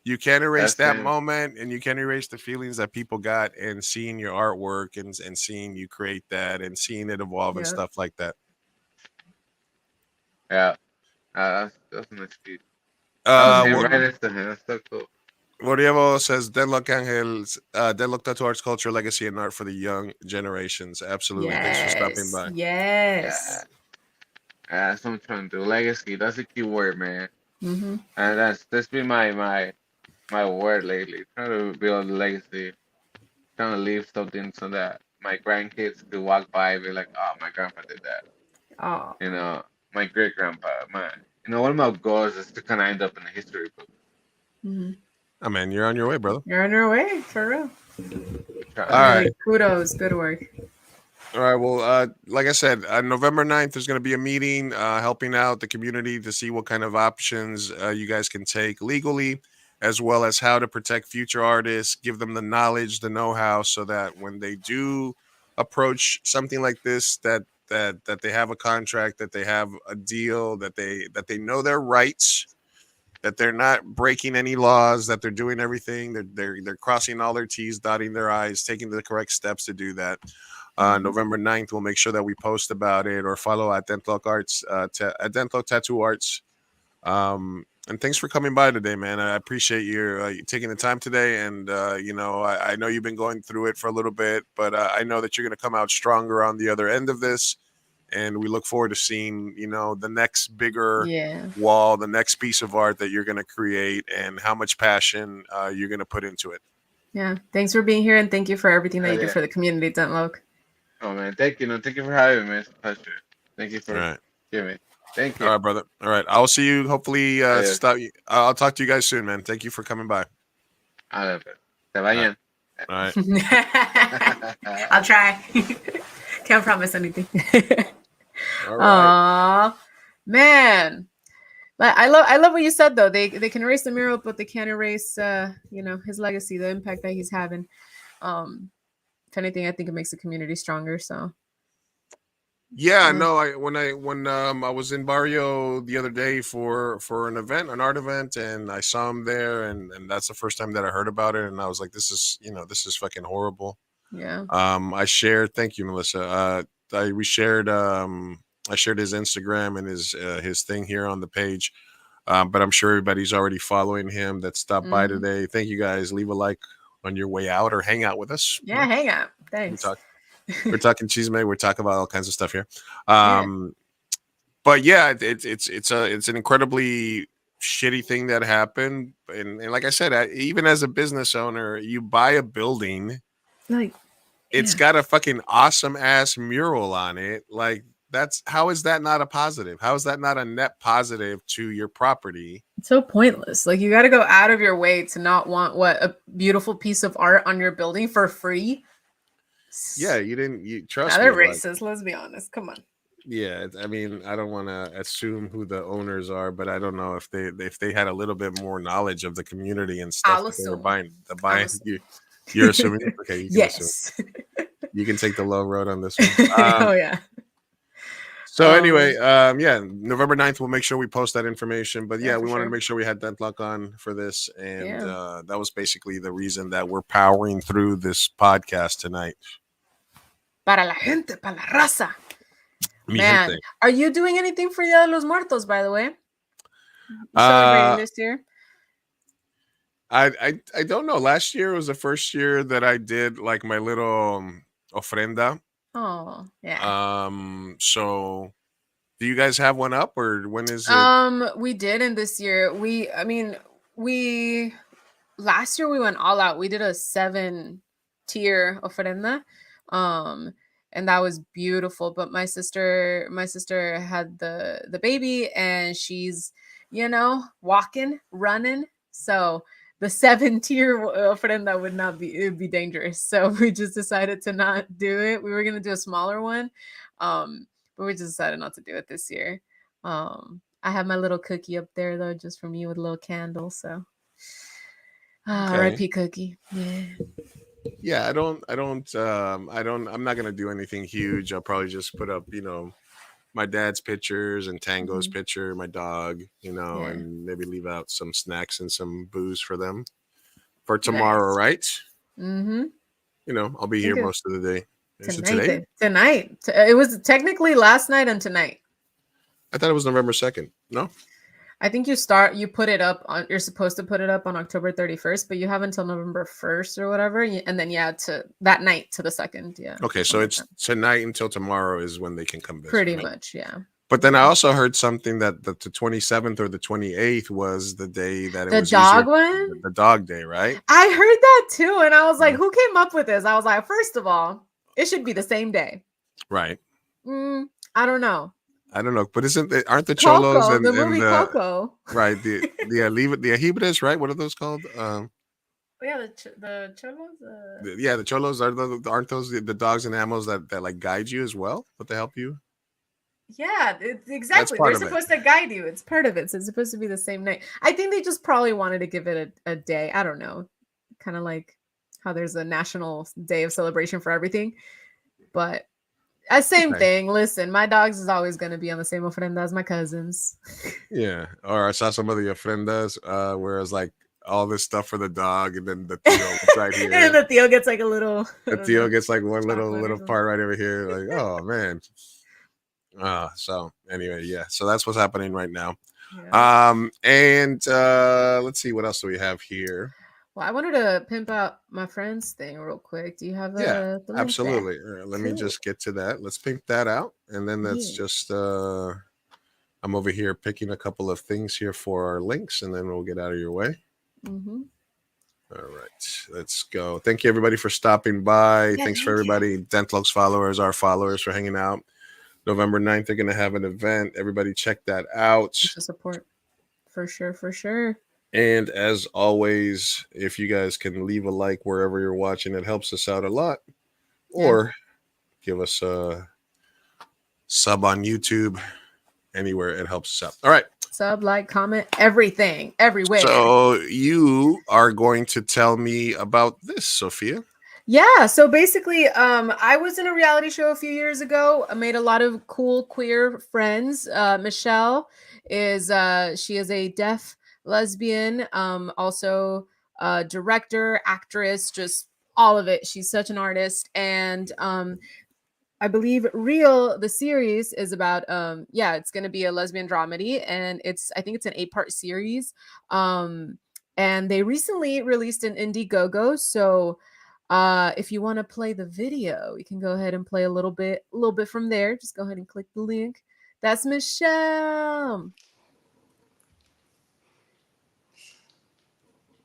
You can't erase That's that him. moment, and you can't erase the feelings that people got and seeing your artwork and seeing you create that and seeing it evolve and Yeah. stuff like that. Yeah. That's nice. Okay, What, right next to him. That's so cool. Diego says Dentlok Angels, Dentlok Tattoo Arts Culture, Legacy, and Art for the Young Generations. Absolutely. Thanks for stopping Yes. by. Yes. Yeah. That's what I'm trying to do. Legacy. That's a key word, man. Mm-hmm. And that's been my word lately. Trying to build a legacy. Trying to leave something so that my grandkids could walk by and be like, oh, my grandpa did that. Oh. You know, my great grandpa. One of my goals is to kind of end up in the history book. Mm-hmm. Oh, man, you're on your way, brother. You're on your way, for real. All right. Kudos. Good work. All right. Well, like I said, November 9th, there's going to be a meeting helping out the community to see what kind of options you guys can take legally, as well as how to protect future artists, give them the knowledge, the know-how, so that when they do approach something like this, that they have a contract, that they have a deal, that they know their rights, that they're not breaking any laws, that they're doing everything, they're crossing all their T's, dotting their I's, taking the correct steps to do that. November 9th, we'll make sure that we post about it or follow at Dentlok Arts, at Dentlok Tattoo Arts. And thanks for coming by today, man. I appreciate you taking the time today. And, I know you've been going through it for a little bit, but I know that you're going to come out stronger on the other end of this. And we look forward to seeing, the next bigger wall, the next piece of art that you're going to create and how much passion you're going to put into it. Yeah. Thanks for being here, and thank you for everything that you do for the community, Dentlok. Oh, man. Thank you. Thank you for having me. It's a pleasure. Thank you for giving me. Thank you. All right, brother. All right. I'll see you. Hopefully, I'll talk to you guys soon, man. Thank you for coming by. Te vayan. All right. I'll try. Can't promise anything. All right. Aww, man. I love what you said though. They can erase the mural, but they can't erase his legacy, the impact that he's having. If anything, I think it makes the community stronger. So yeah, no, when I was in Barrio the other day for an art event, and I saw him there, and that's the first time that I heard about it, and I was like, this is fucking horrible. Yeah. I shared, thank you, Melissa. I shared his Instagram and his thing here on the page. But I'm sure everybody's already following him that stopped by today. Thank you guys. Leave a like on your way out or hang out with us. Yeah, hang out. Thanks. We're talking chisme. We're talking about all kinds of stuff here. But yeah, it's an incredibly shitty thing that happened. And like I said, even as a business owner, you buy a building, it's got a fucking awesome ass mural on it. Like, how is that not a positive? How is that not a net positive to your property? It's so pointless. Like, you got to go out of your way to not want a beautiful piece of art on your building for free. Yeah, you trust me. They're racist. Let's be honest. Come on. Yeah, I mean, I don't want to assume who the owners are, but I don't know if they had a little bit more knowledge of the community and stuff that they were buying. You're assuming? Okay, you can assume. You can take the low road on this one. Oh yeah. So anyway, November 9th, we'll make sure we post that information. But yeah, we wanted to make sure we had Dentlok on for this. And that was basically the reason that we're powering through this podcast tonight. Para la gente, para la raza. Man, are you doing anything for Dia de los Muertos, by the way? Celebrating this year? I don't know. Last year was the first year that I did like my little ofrenda. Oh, yeah. So do you guys have one up, or when is it? We did, and this year we last year we went all out. We did a 7-tier ofrenda. And that was beautiful. But my sister had the baby, and she's, walking, running. So the 7-tier ofrenda would not be, it would be dangerous. So we just decided to not do it. We were going to do a smaller one. But we just decided not to do it this year. I have my little cookie up there though, just for me with a little candle. So R.I.P. Cookie. Yeah, I'm not gonna do anything huge. I'll probably just put up, my dad's pictures and Tango's picture, my dog, and maybe leave out some snacks and some booze for them for tomorrow, right? Mm-hmm. I'll be here most of the day. Tonight. It was technically last night and tonight. I thought it was November 2nd. No. I think you put it up on, you're supposed to put it up on October 31st, but you have until November 1st or whatever. And then, to that night to the 2nd. Yeah. Okay. So it's tonight until tomorrow is when they can come visit. Pretty right? much. Yeah. But then I also heard something that the 27th or the 28th was the day that it the was dog easier, one. the dog day, right? I heard that too. And I was like, who came up with this? I was like, first of all, it should be the same day. Right. I don't know. I don't know, but aren't the Cholos Coco, and the movie the Coco, right the Ajibres, right? What are those called? Yeah, the Cholos. The Cholos aren't those the dogs and animals that like guide you as well, but they help you? Yeah, it's exactly. They're supposed to guide you. It's part of it. So it's supposed to be the same night. I think they just probably wanted to give it a day. I don't know. Kind of like how there's a national day of celebration for everything. But same thing. Listen, my dogs is always going to be on the same ofrenda as my cousins. Yeah. Or I saw some of the ofrendas where it's like all this stuff for the dog, and then the Theo right here. And the Theo gets like a little. The Theo gets like one little part right over here. Like, oh man. So anyway, yeah. So that's what's happening right now. Yeah. And let's see, what else do we have here? Well, I wanted to pimp out my friend's thing real quick. Do you have the link absolutely. Let me just get to that. Let's pimp that out, and then let's just I'm over here picking a couple of things here for our links, and then we'll get out of your way. Mm-hmm. All right, let's go. Thank you everybody for stopping by. Thanks for everybody, Dentlok's followers, our followers, for hanging out. November 9th, they're going to have an event. Everybody check that out. To support. For sure. And as always, if you guys can leave a like wherever you're watching, it helps us out a lot. Or give us a sub on YouTube. Anywhere, it helps us out. All right. Sub, like, comment, everything, everywhere. So you are going to tell me about this, Sophia. Yeah, so basically, I was in a reality show a few years ago. I made a lot of cool queer friends. Michelle she is a deaf lesbian, also director, actress, just all of it. She's such an artist. And I believe Real, the series, is about it's going to be a lesbian dramedy, and I think it's an 8-part series. And they recently released an Indiegogo, so if you want to play the video, you can go ahead and play a little bit from there. Just go ahead and click the link. That's Michelle.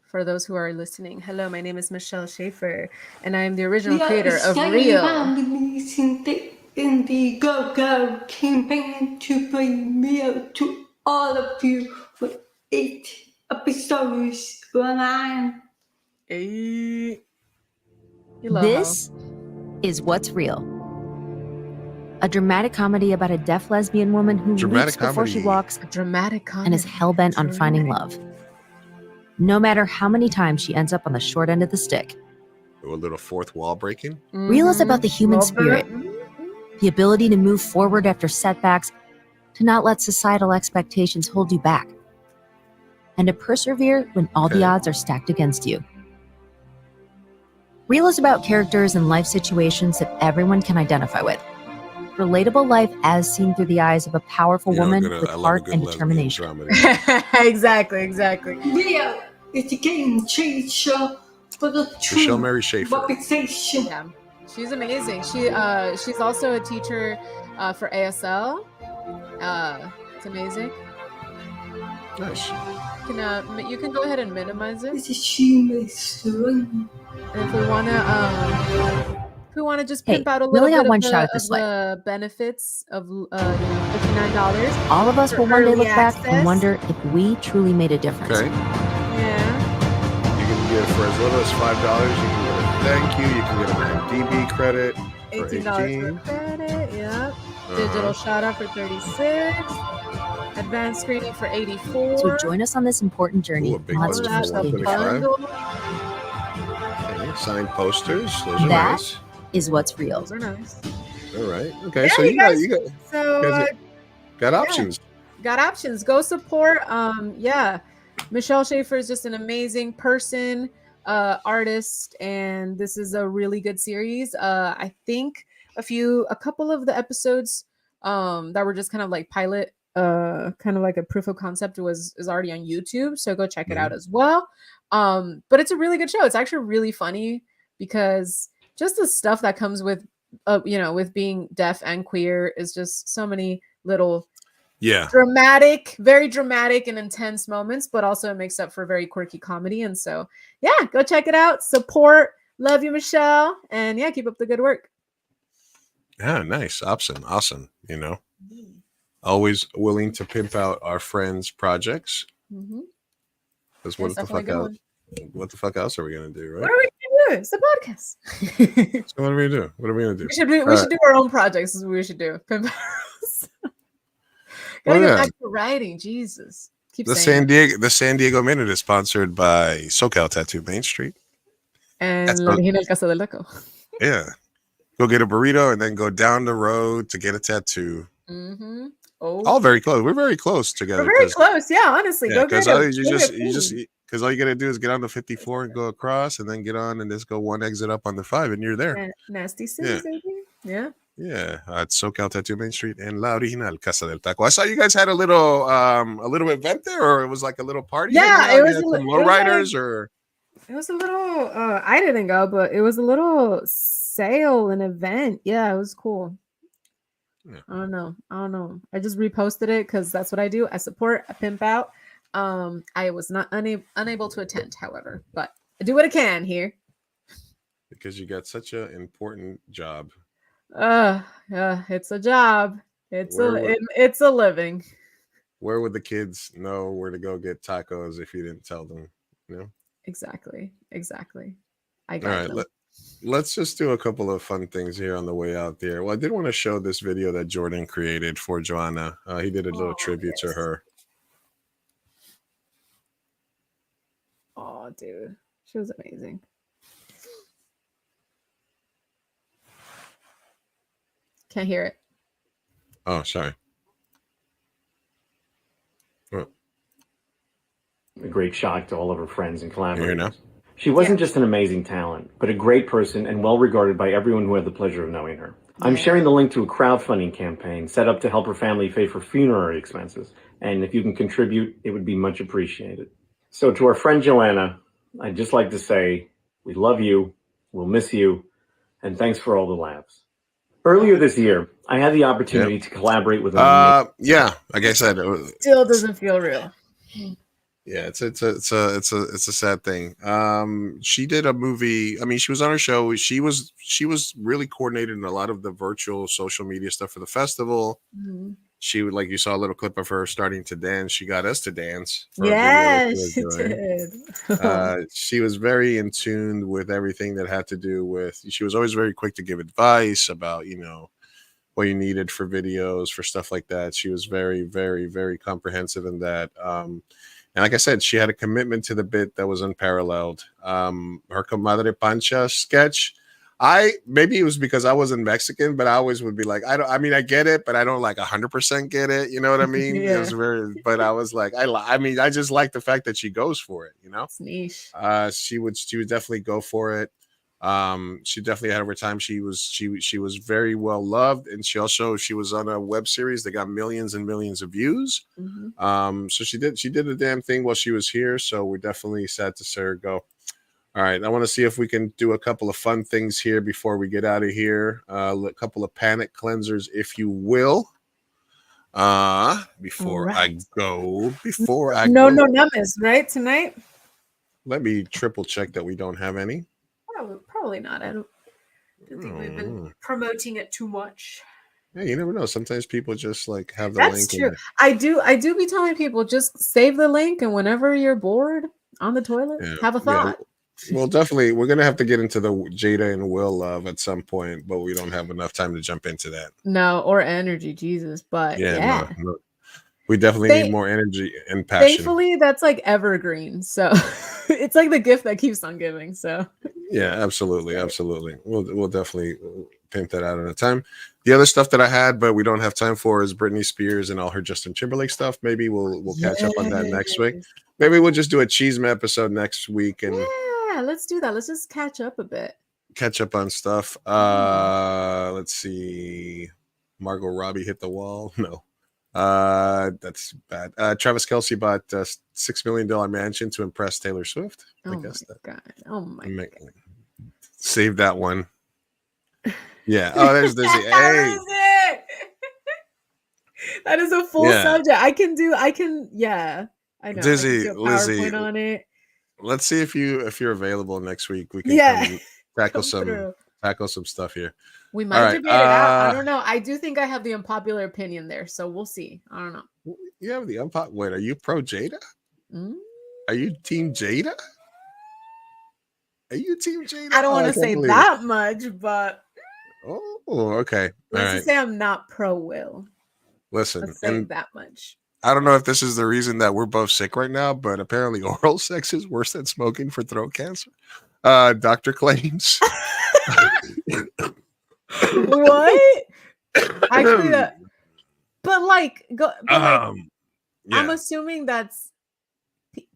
For those who are listening, hello, my name is Michelle Schaefer, and I am the original creator of Real. Indiegogo campaign to bring Real to all of you for 8 episodes online. This is What's Real, a dramatic comedy about a deaf lesbian woman who leaps before she walks, and is hell-bent on finding love. No matter how many times she ends up on the short end of the stick. A little fourth wall breaking. Real is about the human spirit, the ability to move forward after setbacks, to not let societal expectations hold you back, and to persevere when all the odds are stacked against you. Real is about characters and life situations that everyone can identify with. Relatable life as seen through the eyes of a powerful woman with heart and determination. Exactly. Real is a game changer for the Michelle Mary Schaefer. Yeah, she's amazing. She's also a teacher for ASL. It's amazing. Nice. You can go ahead and minimize it. This is humorous. And if we want to just pimp out a Millie little got bit one shot of at this the benefits of $59. All of us will one day look back and access. wonder if we truly made a difference. Okay. Yeah. You can get for as little as $5. You can get a thank you. You can get an IMDb credit for $18 for credit. Yep. Digital shout out for 36. Advanced screening for 84. So join us on this important journey. Ooh, a big Let's one just for get $125. Okay, signed posters. Those are That nice. is What's Real. Those are nice. All right. Okay. Yeah, So you guys got options. Got options. Go support. Michelle Schaefer is just an amazing person, artist, and this is a really good series. I think a couple of the episodes that were just kind of like pilot kind of like a proof of concept is already on YouTube, so go check it out as well. But it's a really good show. It's actually really funny because just the stuff that comes with with being deaf and queer is just so many little very dramatic and intense moments, but also it makes up for very quirky comedy. And so yeah, go check it out, support. Love you, Michelle, and yeah, keep up the good work. Yeah, nice. Awesome. Always willing to pimp out our friends' projects. Because what the fuck else are we gonna do, right? What are we gonna do? It's a podcast. So what are we gonna do? What are we gonna do? We should do our own projects. Is what we should do. Pimp Gotta get back to writing. Jesus. The San Diego Minute is sponsored by SoCal Tattoo Main Street. And La Original Casa del Taco. Yeah. Go get a burrito and then go down the road to get a tattoo. All very close. We're very close together. We're very close. Yeah, honestly. Go get it. Because all you gotta do is get on the 54 and go across, and then get on and just go one exit up on the 5, and you're there. Nasty city, baby. Yeah. Yeah, at SoCal Tattoo Main Street and La Original Casa del Taco. I saw you guys had a little event there, or it was like a little party. Yeah, it was some lowriders, or it was a little. I didn't go, but it was a little sale and event. Yeah, it was cool. Yeah. I don't know. I just reposted it because that's what I do. I support. I pimp out. I was not unable to attend, however, but I do what I can here. Because you got such an important job. It's a job. It's a living. Where would the kids know where to go get tacos if you didn't tell them? Exactly. I got All right, let's just do a couple of fun things here on the way out there. Well, I did want to show this video that Jordan created for Joanna. He did a little tribute to her. Oh, dude, she was amazing. Can't hear it. Oh, sorry. A great shock to all of her friends and collaborators. Now? She wasn't just an amazing talent, but a great person and well regarded by everyone who had the pleasure of knowing her. I'm sharing the link to a crowdfunding campaign set up to help her family pay for funerary expenses. And if you can contribute, it would be much appreciated. So to our friend Joanna, I'd just like to say, we love you, we'll miss you, and thanks for all the laughs. Earlier this year, I had the opportunity to collaborate with like I said, it still doesn't feel real. Yeah, it's a sad thing. She did a movie. I mean, she was on her show. She was really coordinated in a lot of the virtual social media stuff for the festival. She would, like, you saw a little clip of her starting to dance. She got us to dance. Yeah, she did. She was very in tune with everything that had to do with. She was always very quick to give advice about what you needed for videos, for stuff like that. She was very, very, very comprehensive in that. And like I said, she had a commitment to the bit that was unparalleled. Her Comadre Pancha sketch. Maybe it was because I wasn't Mexican, but I always would be like, I get it, but I don't like 100% get it. You know what I mean? Yeah. It was but I was like, I just like the fact that she goes for it, It's niche. She would definitely go for it. She definitely had her time. She was very well loved, and she was on a web series that got millions and millions of views. So she did the damn thing while she was here. So we're definitely sad to see her go. All right, I want to see if we can do a couple of fun things here before we get out of here. A couple of panic cleansers, if you will. Before I go. No numbers, right, tonight? Let me triple check that we don't have any. Probably not. I don't think we've been promoting it too much. Yeah, you never know. Sometimes people just like have the link. That's true. I do be telling people, just save the link, and whenever you're bored on the toilet, have a thought. Yeah. Well, definitely, we're gonna have to get into the Jada and Will love at some point, but we don't have enough time to jump into that. No, or energy, Jesus. But yeah. No. We definitely need more energy and passion. Thankfully, that's like evergreen, so it's like the gift that keeps on giving. So yeah, absolutely. We'll definitely pimp that out at a time. The other stuff that I had, but we don't have time for, is Britney Spears and all her Justin Timberlake stuff. Maybe we'll catch up on that next week. Maybe we'll just do a Cheesema episode next week, and let's do that. Let's just catch up a bit. Catch up on stuff. Let's see. Margot Robbie hit the wall. No. That's bad. Travis Kelce bought a $6 million mansion to impress Taylor Swift. I guess that. God. Oh my God. Save that one. Yeah. Oh, there's Dizzy. Hey. That is a full subject. I can. Yeah. I know. Dizzy, I can do a Lizzie, PowerPoint on it. let's see if you're available next week. We can come and tackle some stuff here. We might debate it out. I don't know. I do think I have the unpopular opinion there, so we'll see. I don't know. You have the unpopular. Wait, are you pro Jada? Are you team Jada? Are you team Jada? I don't want to say that much, but okay. Let's just say I'm not pro Will. Listen, let's say that much. I don't know if this is the reason that we're both sick right now, but apparently oral sex is worse than smoking for throat cancer. Doctor claims. What? Actually, but like, I'm assuming that's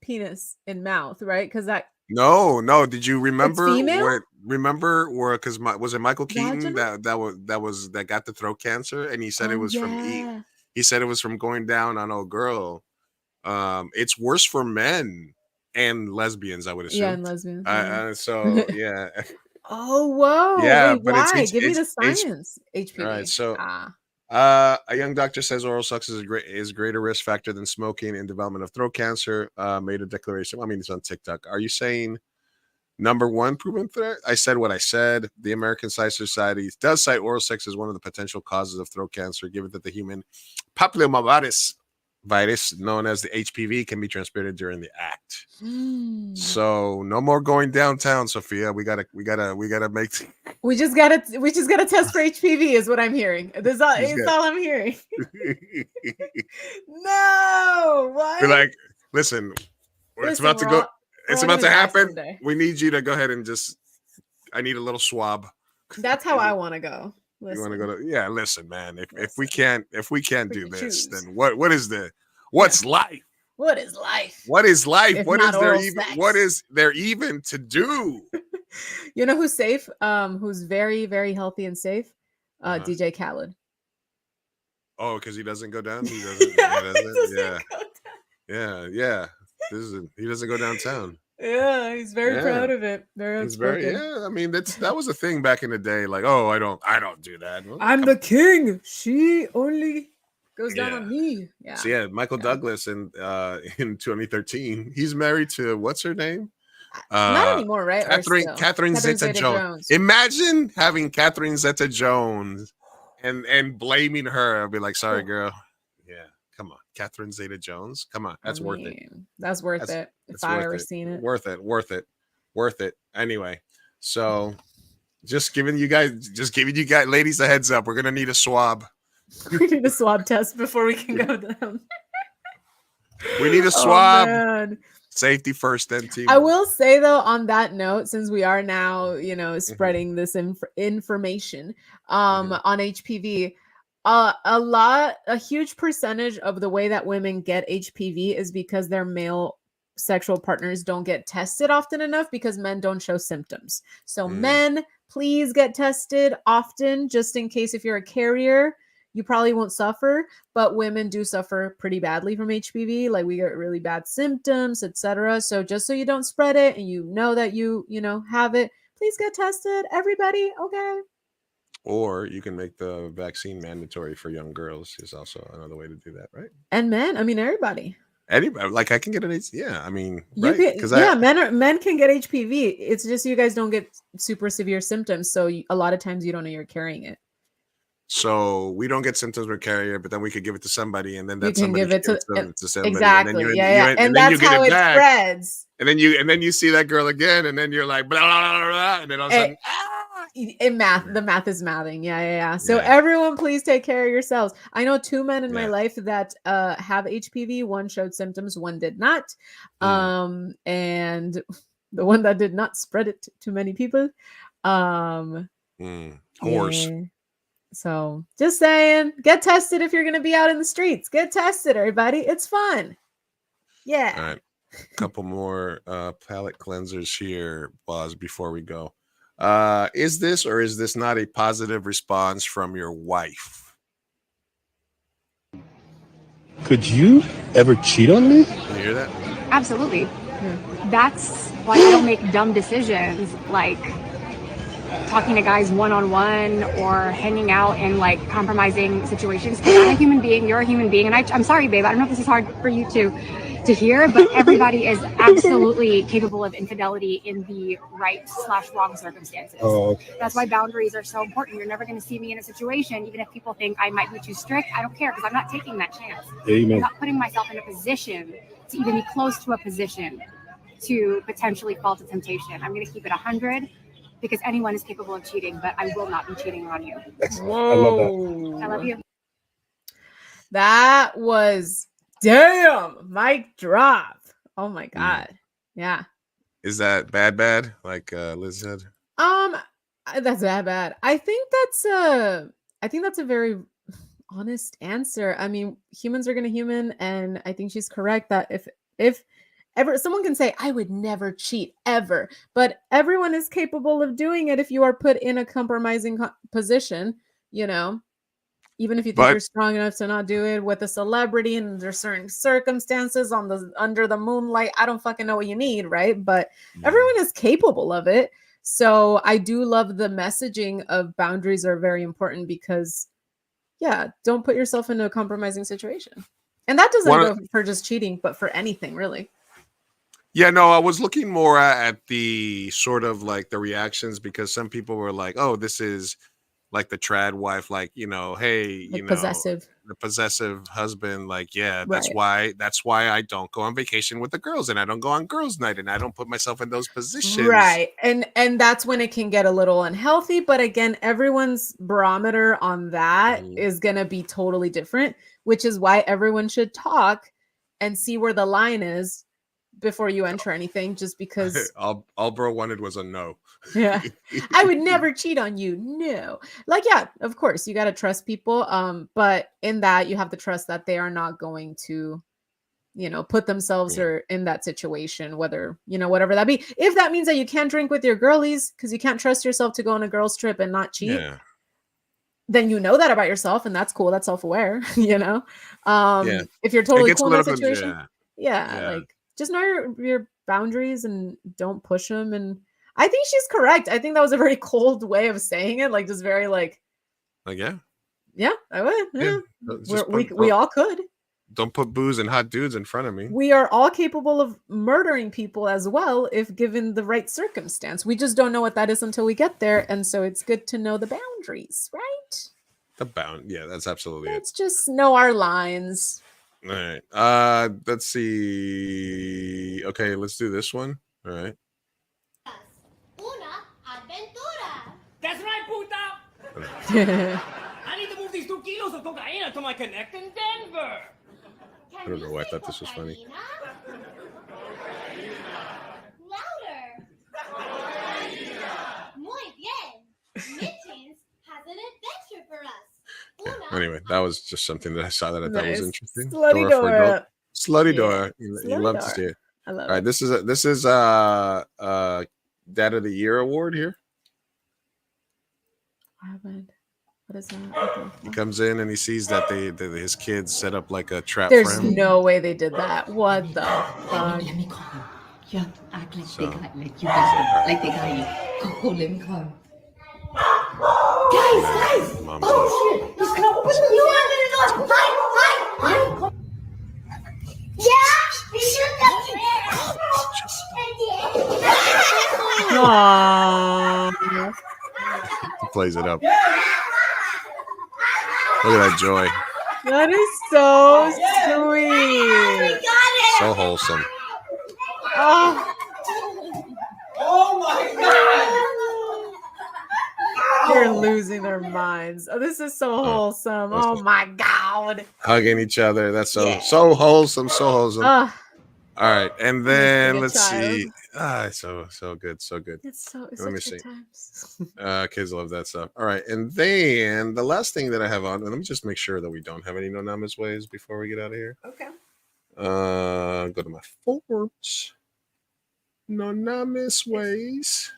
penis in mouth, right? Because that. No. Did you remember where? Because was it Michael Keaton that got the throat cancer, and he said it was from eating. He said it was from going down on a girl. It's worse for men and lesbians, I would assume. Yeah, and lesbians. So yeah. Oh whoa! Yeah, wait, but why? Give me the science. HPV. All right, so a young doctor says oral sex is a greater risk factor than smoking in development of throat cancer. Made a declaration. I mean, it's on TikTok. Are you saying number one proven threat? I said what I said. The American Science Society does cite oral sex as one of the potential causes of throat cancer, given that the human papillomavirus virus known as the HPV can be transmitted during the act. So no more going downtown, Sophia. We gotta make. We just gotta test for HPV is what I'm hearing. That's all I'm hearing. No, what? We're like, listen, it's about to go. It's about to happen. We need you to go ahead and I need a little swab. That's how I want to go. Listen. You want to go to? Yeah, listen, man. If we can't do this, then what's life? What is life? What is life? What is there even to do? You know who's safe? Who's very, very healthy and safe? DJ Khaled. Oh, because he doesn't go down. He doesn't. Yeah. He doesn't go downtown. Yeah, he's very proud of it. He's very. I mean, that was a thing back in the day. Like, oh, I don't do that. Well, I'm the king. She only goes down on me. Yeah. So Michael Douglas in 2013, he's married to what's her name? Not anymore, right? Catherine Zeta-Jones. Imagine having Catherine Zeta-Jones and blaming her. I'll be like, sorry, girl. Yeah, come on, Catherine Zeta-Jones. Come on, that's worth it. That's worth it. If I ever seen it, worth it. Anyway, so just giving you guys, ladies, a heads up. We're gonna need a swab. We need a swab test before we can go down. We need a swab. Safety first, then team. I will say though, on that note, since we are now, spreading this information on HPV, a huge percentage of the way that women get HPV is because their male sexual partners don't get tested often enough because men don't show symptoms. So men, please get tested often, just in case if you're a carrier. You probably won't suffer, but women do suffer pretty badly from HPV. Like we get really bad symptoms, etc. So just so you don't spread it and you know that you have it, please get tested, everybody. Okay. Or you can make the vaccine mandatory for young girls. Is also another way to do that, right? And men, I mean everybody. Anybody, like I can get an I mean, you right? Can, men can get HPV. It's just you guys don't get super severe symptoms, so a lot of times you don't know you're carrying it. So we don't get symptoms with carrier, but then we could give it to somebody, and then that you can somebody give it to somebody. Exactly. And that's how it spreads. And then you see that girl again, and then you're like blah blah blah, blah and then all of a sudden. The math is mathing. Yeah. So everyone, please take care of yourselves. I know 2 men in my life that have HPV. One showed symptoms, one did not. And the one that did not spread it to many people. Horse. Yeah. So just saying, get tested if you're going to be out in the streets. Get tested, everybody. It's fun. Yeah. All right. A couple more palate cleansers here, Boz, before we go. Is this or is this not a positive response from your wife? Could you ever cheat on me? Can you hear that? Absolutely. That's why I don't make dumb decisions like talking to guys one-on-one or hanging out in like compromising situations. Because I'm a human being, you're a human being, and I'm sorry, babe. I don't know if this is hard for you to hear, but everybody is absolutely capable of infidelity in the right/wrong circumstances. Oh, okay. That's why boundaries are so important. You're never going to see me in a situation, even if people think I might be too strict. I don't care because I'm not taking that chance. Amen. I'm not putting myself in a position to even be close to a position to potentially fall to temptation. I'm going to keep it 100 because anyone is capable of cheating, but I will not be cheating on you. Excellent. I love that. I love you. That was damn mic drop. Oh my god. Yeah. Is that bad? Like Liz said. That's bad. I think that's a very honest answer. I mean, humans are gonna human, and I think she's correct that if ever someone can say I would never cheat ever, but everyone is capable of doing it if you are put in a compromising position, you know. Even if you think you're strong enough to not do it with a celebrity and there's certain circumstances under the moonlight, I don't fucking know what you need, right? But everyone is capable of it. So I do love the messaging of boundaries are very important because, yeah, don't put yourself into a compromising situation. And that doesn't go for just cheating, but for anything really. Yeah, no, I was looking more at the sort of like the reactions because some people were like, oh, this is like the trad wife, like, you know, hey, Like possessive. The possessive husband, like, yeah, that's Right. why I don't go on vacation with the girls and I don't go on girls' night and I don't put myself in those positions. Right. And that's when it can get a little unhealthy. But again, everyone's barometer on that is gonna be totally different, which is why everyone should talk and see where the line is before you enter anything, just because all bro wanted was a no. yeah, I would never cheat on you. No. Like, yeah, of course, you got to trust people. But in that, you have to trust that they are not going to, you know, put themselves or in that situation, whether, you know, whatever that be. If that means that you can't drink with your girlies because you can't trust yourself to go on a girls trip and not cheat, then you know that about yourself, and that's cool. That's self-aware, you know. If you're totally cool in that situation, like just know your boundaries and don't push them. And I think she's correct. I think that was a very cold way of saying it, like just very like yeah, I would. Yeah. We all could. Don't put booze and hot dudes in front of me. We are all capable of murdering people as well if given the right circumstance. We just don't know what that is until we get there, and so it's good to know the boundaries, right? Yeah, that's absolutely it. Let's just know our lines. All right. Let's see. Okay, let's do this one. All right. That's right, puta! I need to move these 2 kilos of cocaine to my connect in Denver. I don't know why I thought this was funny. Louder. Muy bien. Mittens has an adventure for us. Anyway, that was just something that I saw that I thought was interesting. Slutty Dora. Slutty Dora. You love to see it. I love All right, it. this is Dad of the Year award here. What is that? He comes in and he sees that his kids set up like a trap There's for him. no way they did that. What the fuck? Let me call him. You act like they got like you guys like they got you. Oh, let me call him. Guys! Oh shit! He's gonna open the door! Hi! Yeah, we should Aww. He plays it up. Look at that joy. That is so sweet. So wholesome. Oh. Oh my god! They're losing their minds. Oh, this is so wholesome. Oh my god. Hugging each other. That's so wholesome. So wholesome. All right. And then let's see. So good. So good. Let me see. Kids love that stuff. All right. And then the last thing that I have on, and let me just make sure that we don't have any no-namas ways before we get out of here. Okay. Go to my forms. No-namas ways.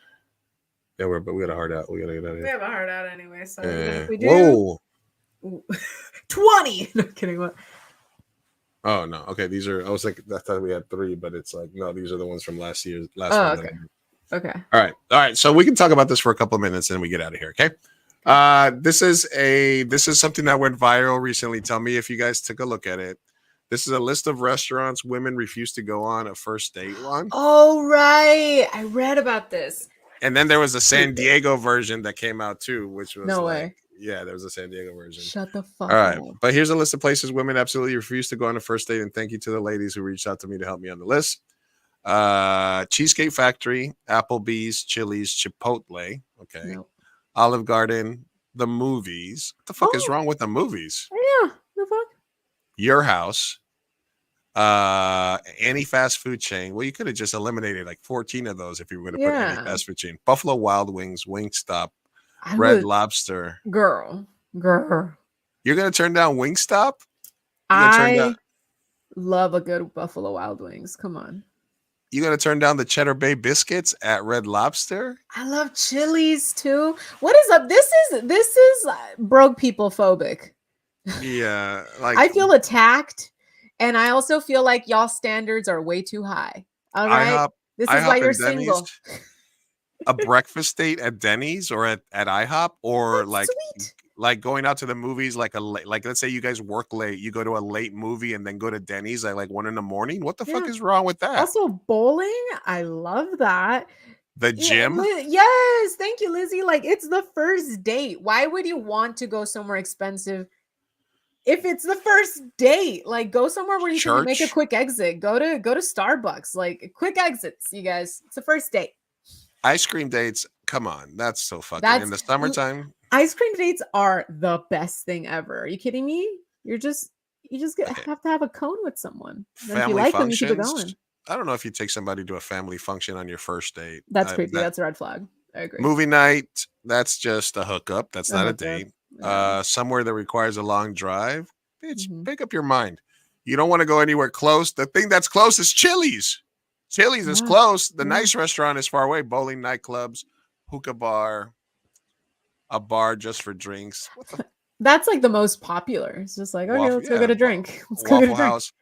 Yeah, but we got a heart out. We gotta get out of here. We have a heart out anyway, so if we do. Whoa. 20. No kidding. What? Oh no. Okay, these are. I was like, I thought we had 3, but it's like no. These are the ones from last year's last Oh, one. okay. Okay. All right. So we can talk about this for a couple of minutes and we get out of here. Okay. This is something that went viral recently. Tell me if you guys took a look at it. This is a list of restaurants women refuse to go on a first date on. Oh right, I read about this. And then there was a San Diego version that came out too, which was No like, way. yeah, there was a San Diego version. Shut the fuck All right, up. but here's a list of places women absolutely refuse to go on a first date, and thank you to the ladies who reached out to me to help me on the list. Cheesecake Factory, Applebee's, Chili's, Chipotle, okay, Nope. Olive Garden, the movies. What the fuck is wrong with the movies? Yeah, the fuck. Your House, any fast food chain. Well, you could have just eliminated like 14 of those if you were going to put any fast food chain. Buffalo Wild Wings, Wingstop, Red Lobster. Girl. You're going to turn down Wingstop? I love a good Buffalo Wild Wings. Come on. You're going to turn down the Cheddar Bay biscuits at Red Lobster? I love Chili's too. What is up? This is broke people phobic. Yeah, like I feel attacked, and I also feel like y'all standards are way too high. All right, this is why you're single. A breakfast date at Denny's or at IHOP, or like going out to the movies, like let's say you guys work late, you go to a late movie and then go to Denny's at like 1 a.m. What the fuck is wrong with that? Also, bowling, I love that. The gym, yes, thank you, Lizzie. Like, it's the first date. Why would you want to go somewhere expensive if it's the first date? Like, go somewhere where you can make a quick exit. Go to Starbucks. Like, quick exits, you guys. It's the first date. Ice cream dates, come on, that's so fucking in the summertime. Ice cream dates are the best thing ever. Are you kidding me? You just have to have a cone with someone. And if you like them, you keep it going. I don't know if you take somebody to a family function on your first date. That's creepy. That's a red flag. I agree. Movie night, that's just a hookup. That's not a date. Somewhere that requires a long drive, bitch, make up your mind. You don't want to go anywhere close. The thing that's close is Chili's. Chili's is close. The nice restaurant is far away. Bowling, nightclubs, hookah bar, a bar just for drinks. That's like the most popular. It's just like, okay, let's go get a drink. Let's go get a drink. House,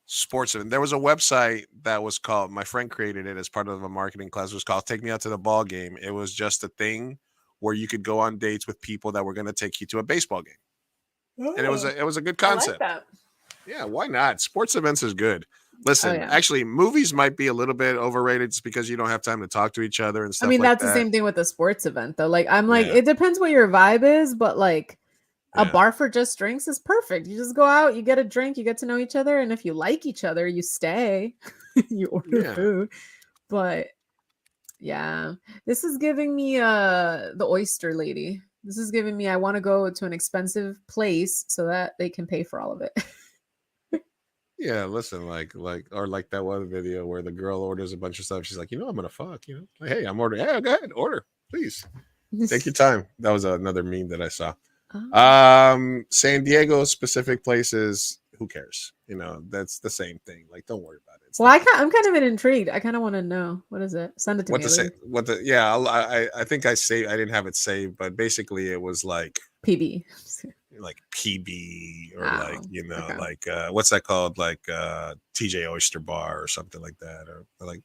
sports event. There was a website that was called, my friend created it as part of a marketing class. It was called Take Me Out to the Ball Game. It was just a thing where you could go on dates with people that were going to take you to a baseball game. And it was a good concept. I like that. Yeah, why not? Sports events is good. Listen, actually, movies might be a little bit overrated just because you don't have time to talk to each other and stuff. I mean, that's the same thing with the sports event, though. Like, I'm like, it depends what your vibe is, but like a bar for just drinks is perfect. You just go out, you get a drink, you get to know each other, and if you like each other, you stay, you order food. But yeah, this is giving me the oyster lady. This is giving me I want to go to an expensive place so that they can pay for all of it. Yeah, listen, like that one video where the girl orders a bunch of stuff. She's like, I'm gonna fuck, like, hey, I'm ordering. Yeah, go ahead, order, please. Take your time. That was another meme that I saw. San Diego specific places, who cares? That's the same thing. Like, don't worry about it. I'm kind of intrigued. I kind of want to know, what is it? Send it to me. I think I didn't have it saved, but basically it was like PB. Like PB or like what's that called, like TJ Oyster Bar or something like that, or like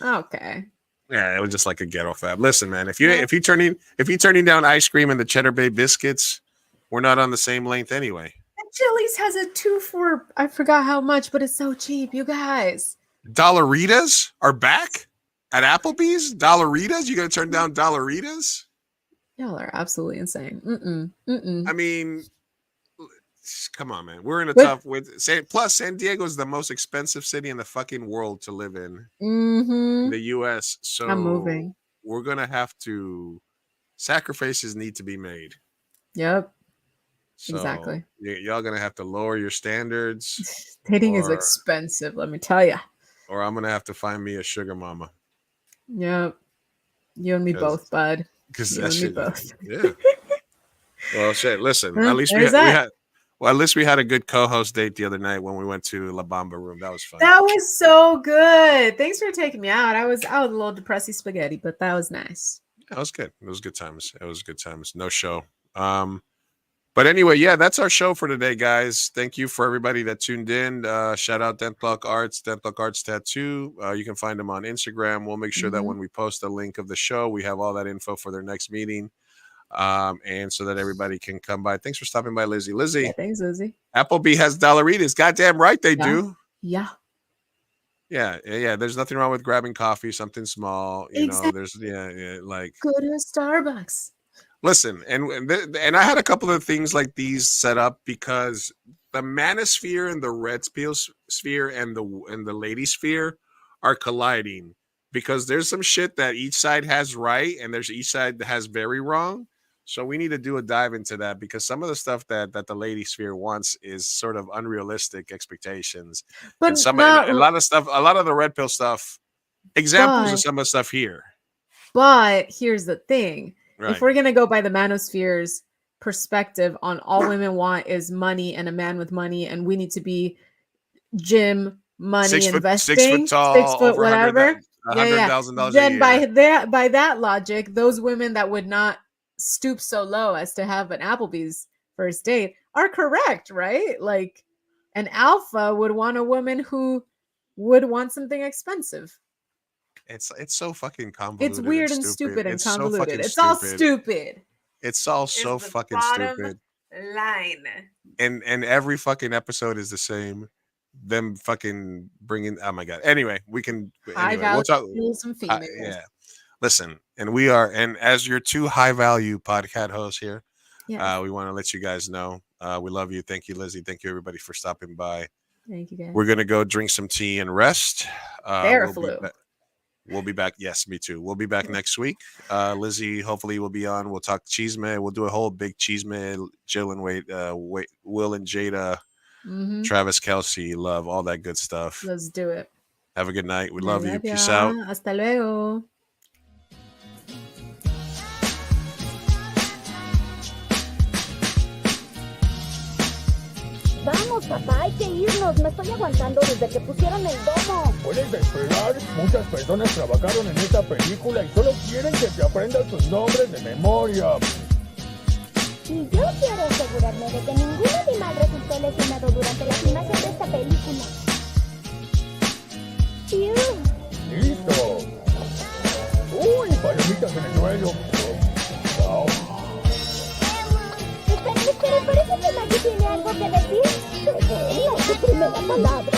okay, yeah, it was just like a ghetto fab. Listen, man, if you're turning down ice cream and the Cheddar Bay biscuits, we're not on the same length anyway. Chili's has a 2 for I forgot how much, but it's so cheap, you guys. Dollaritas are back at Applebee's. Dollaritas, you gonna turn down Dollaritas? Y'all are absolutely insane. I mean, come on, man. We're in a tough plus San Diego is the most expensive city in the fucking world to live in. In the US. So I'm moving. We're gonna have to sacrifices need to be made. Yep. So exactly. Y'all gonna have to lower your standards. Dating is expensive, let me tell you. Or I'm gonna have to find me a sugar mama. Yep. You and me both, bud. Because that shit, yeah. Well, shit. Listen, at least we had a good co-host date the other night when we went to La Bamba Room. That was fun. That was so good. Thanks for taking me out. I was a little depressy spaghetti, but that was nice. That was good. It was good times. No show. But But anyway, yeah, that's our show for today, guys. Thank you for everybody that tuned in. Shout out Dentlok Arts Tattoo. You can find them on Instagram. We'll make sure that when we post a link of the show, we have all that info for their next meeting. And so that everybody can come by. Thanks for stopping by, Lizzie. Lizzie. Yeah, thanks, Lizzie. Applebee has Dollaritas. Goddamn right they do. Yeah. Yeah. There's nothing wrong with grabbing coffee, something small. You know, there's like go to Starbucks. Listen, and I had a couple of things like these set up because the manosphere and the red sphere and the lady sphere are colliding because there's some shit that each side has right and there's each side that has very wrong. So we need to do a dive into that because some of the stuff that the lady sphere wants is sort of unrealistic expectations. But and a lot of the red pill stuff, examples of some of the stuff here. But here's the thing. Right. If we're going to go by the manosphere's perspective on all women want is money and a man with money, and we need to be gym, money, investing, 6 foot tall, 6 foot, over whatever. $100,000 Then a year. by that logic, those women that would not stoop so low as to have an Applebee's first date are correct, right? Like an alpha would want a woman who would want something expensive. It's so fucking convoluted. It's weird and stupid and convoluted. It's all stupid. It's all so fucking stupid. Line. And every fucking episode is the same. Them fucking bringing. Oh my god. Anyway, we'll talk. Some females. Yeah. Listen, and as your two high value podcast hosts here, we want to let you guys know we love you. Thank you, Lizzie. Thank you, everybody, for stopping by. Thank you, guys. We're gonna go drink some tea and rest. We'll be back. Yes, me too. We'll be back next week. Lizzie, hopefully, will be on. We'll talk Cheeseman. We'll do a whole big Cheeseman, Jill and Will and Jada, Travis Kelce, love, all that good stuff. Let's do it. Have a good night. We love you. Peace out. Hasta luego. Vamos, papá, hay que irnos. Me estoy aguantando desde que pusieron el domo. Puedes esperar. Muchas personas trabajaron en esta película y solo quieren que te aprendas sus nombres de memoria. Y yo quiero asegurarme de que ningún animal resultó lesionado durante la filmación de esta película. ¡Listo! ¡Uy, palomitas en el suelo! ¡Wow! Espera, parece que Maggie tiene algo que decir. Es su primera palabra.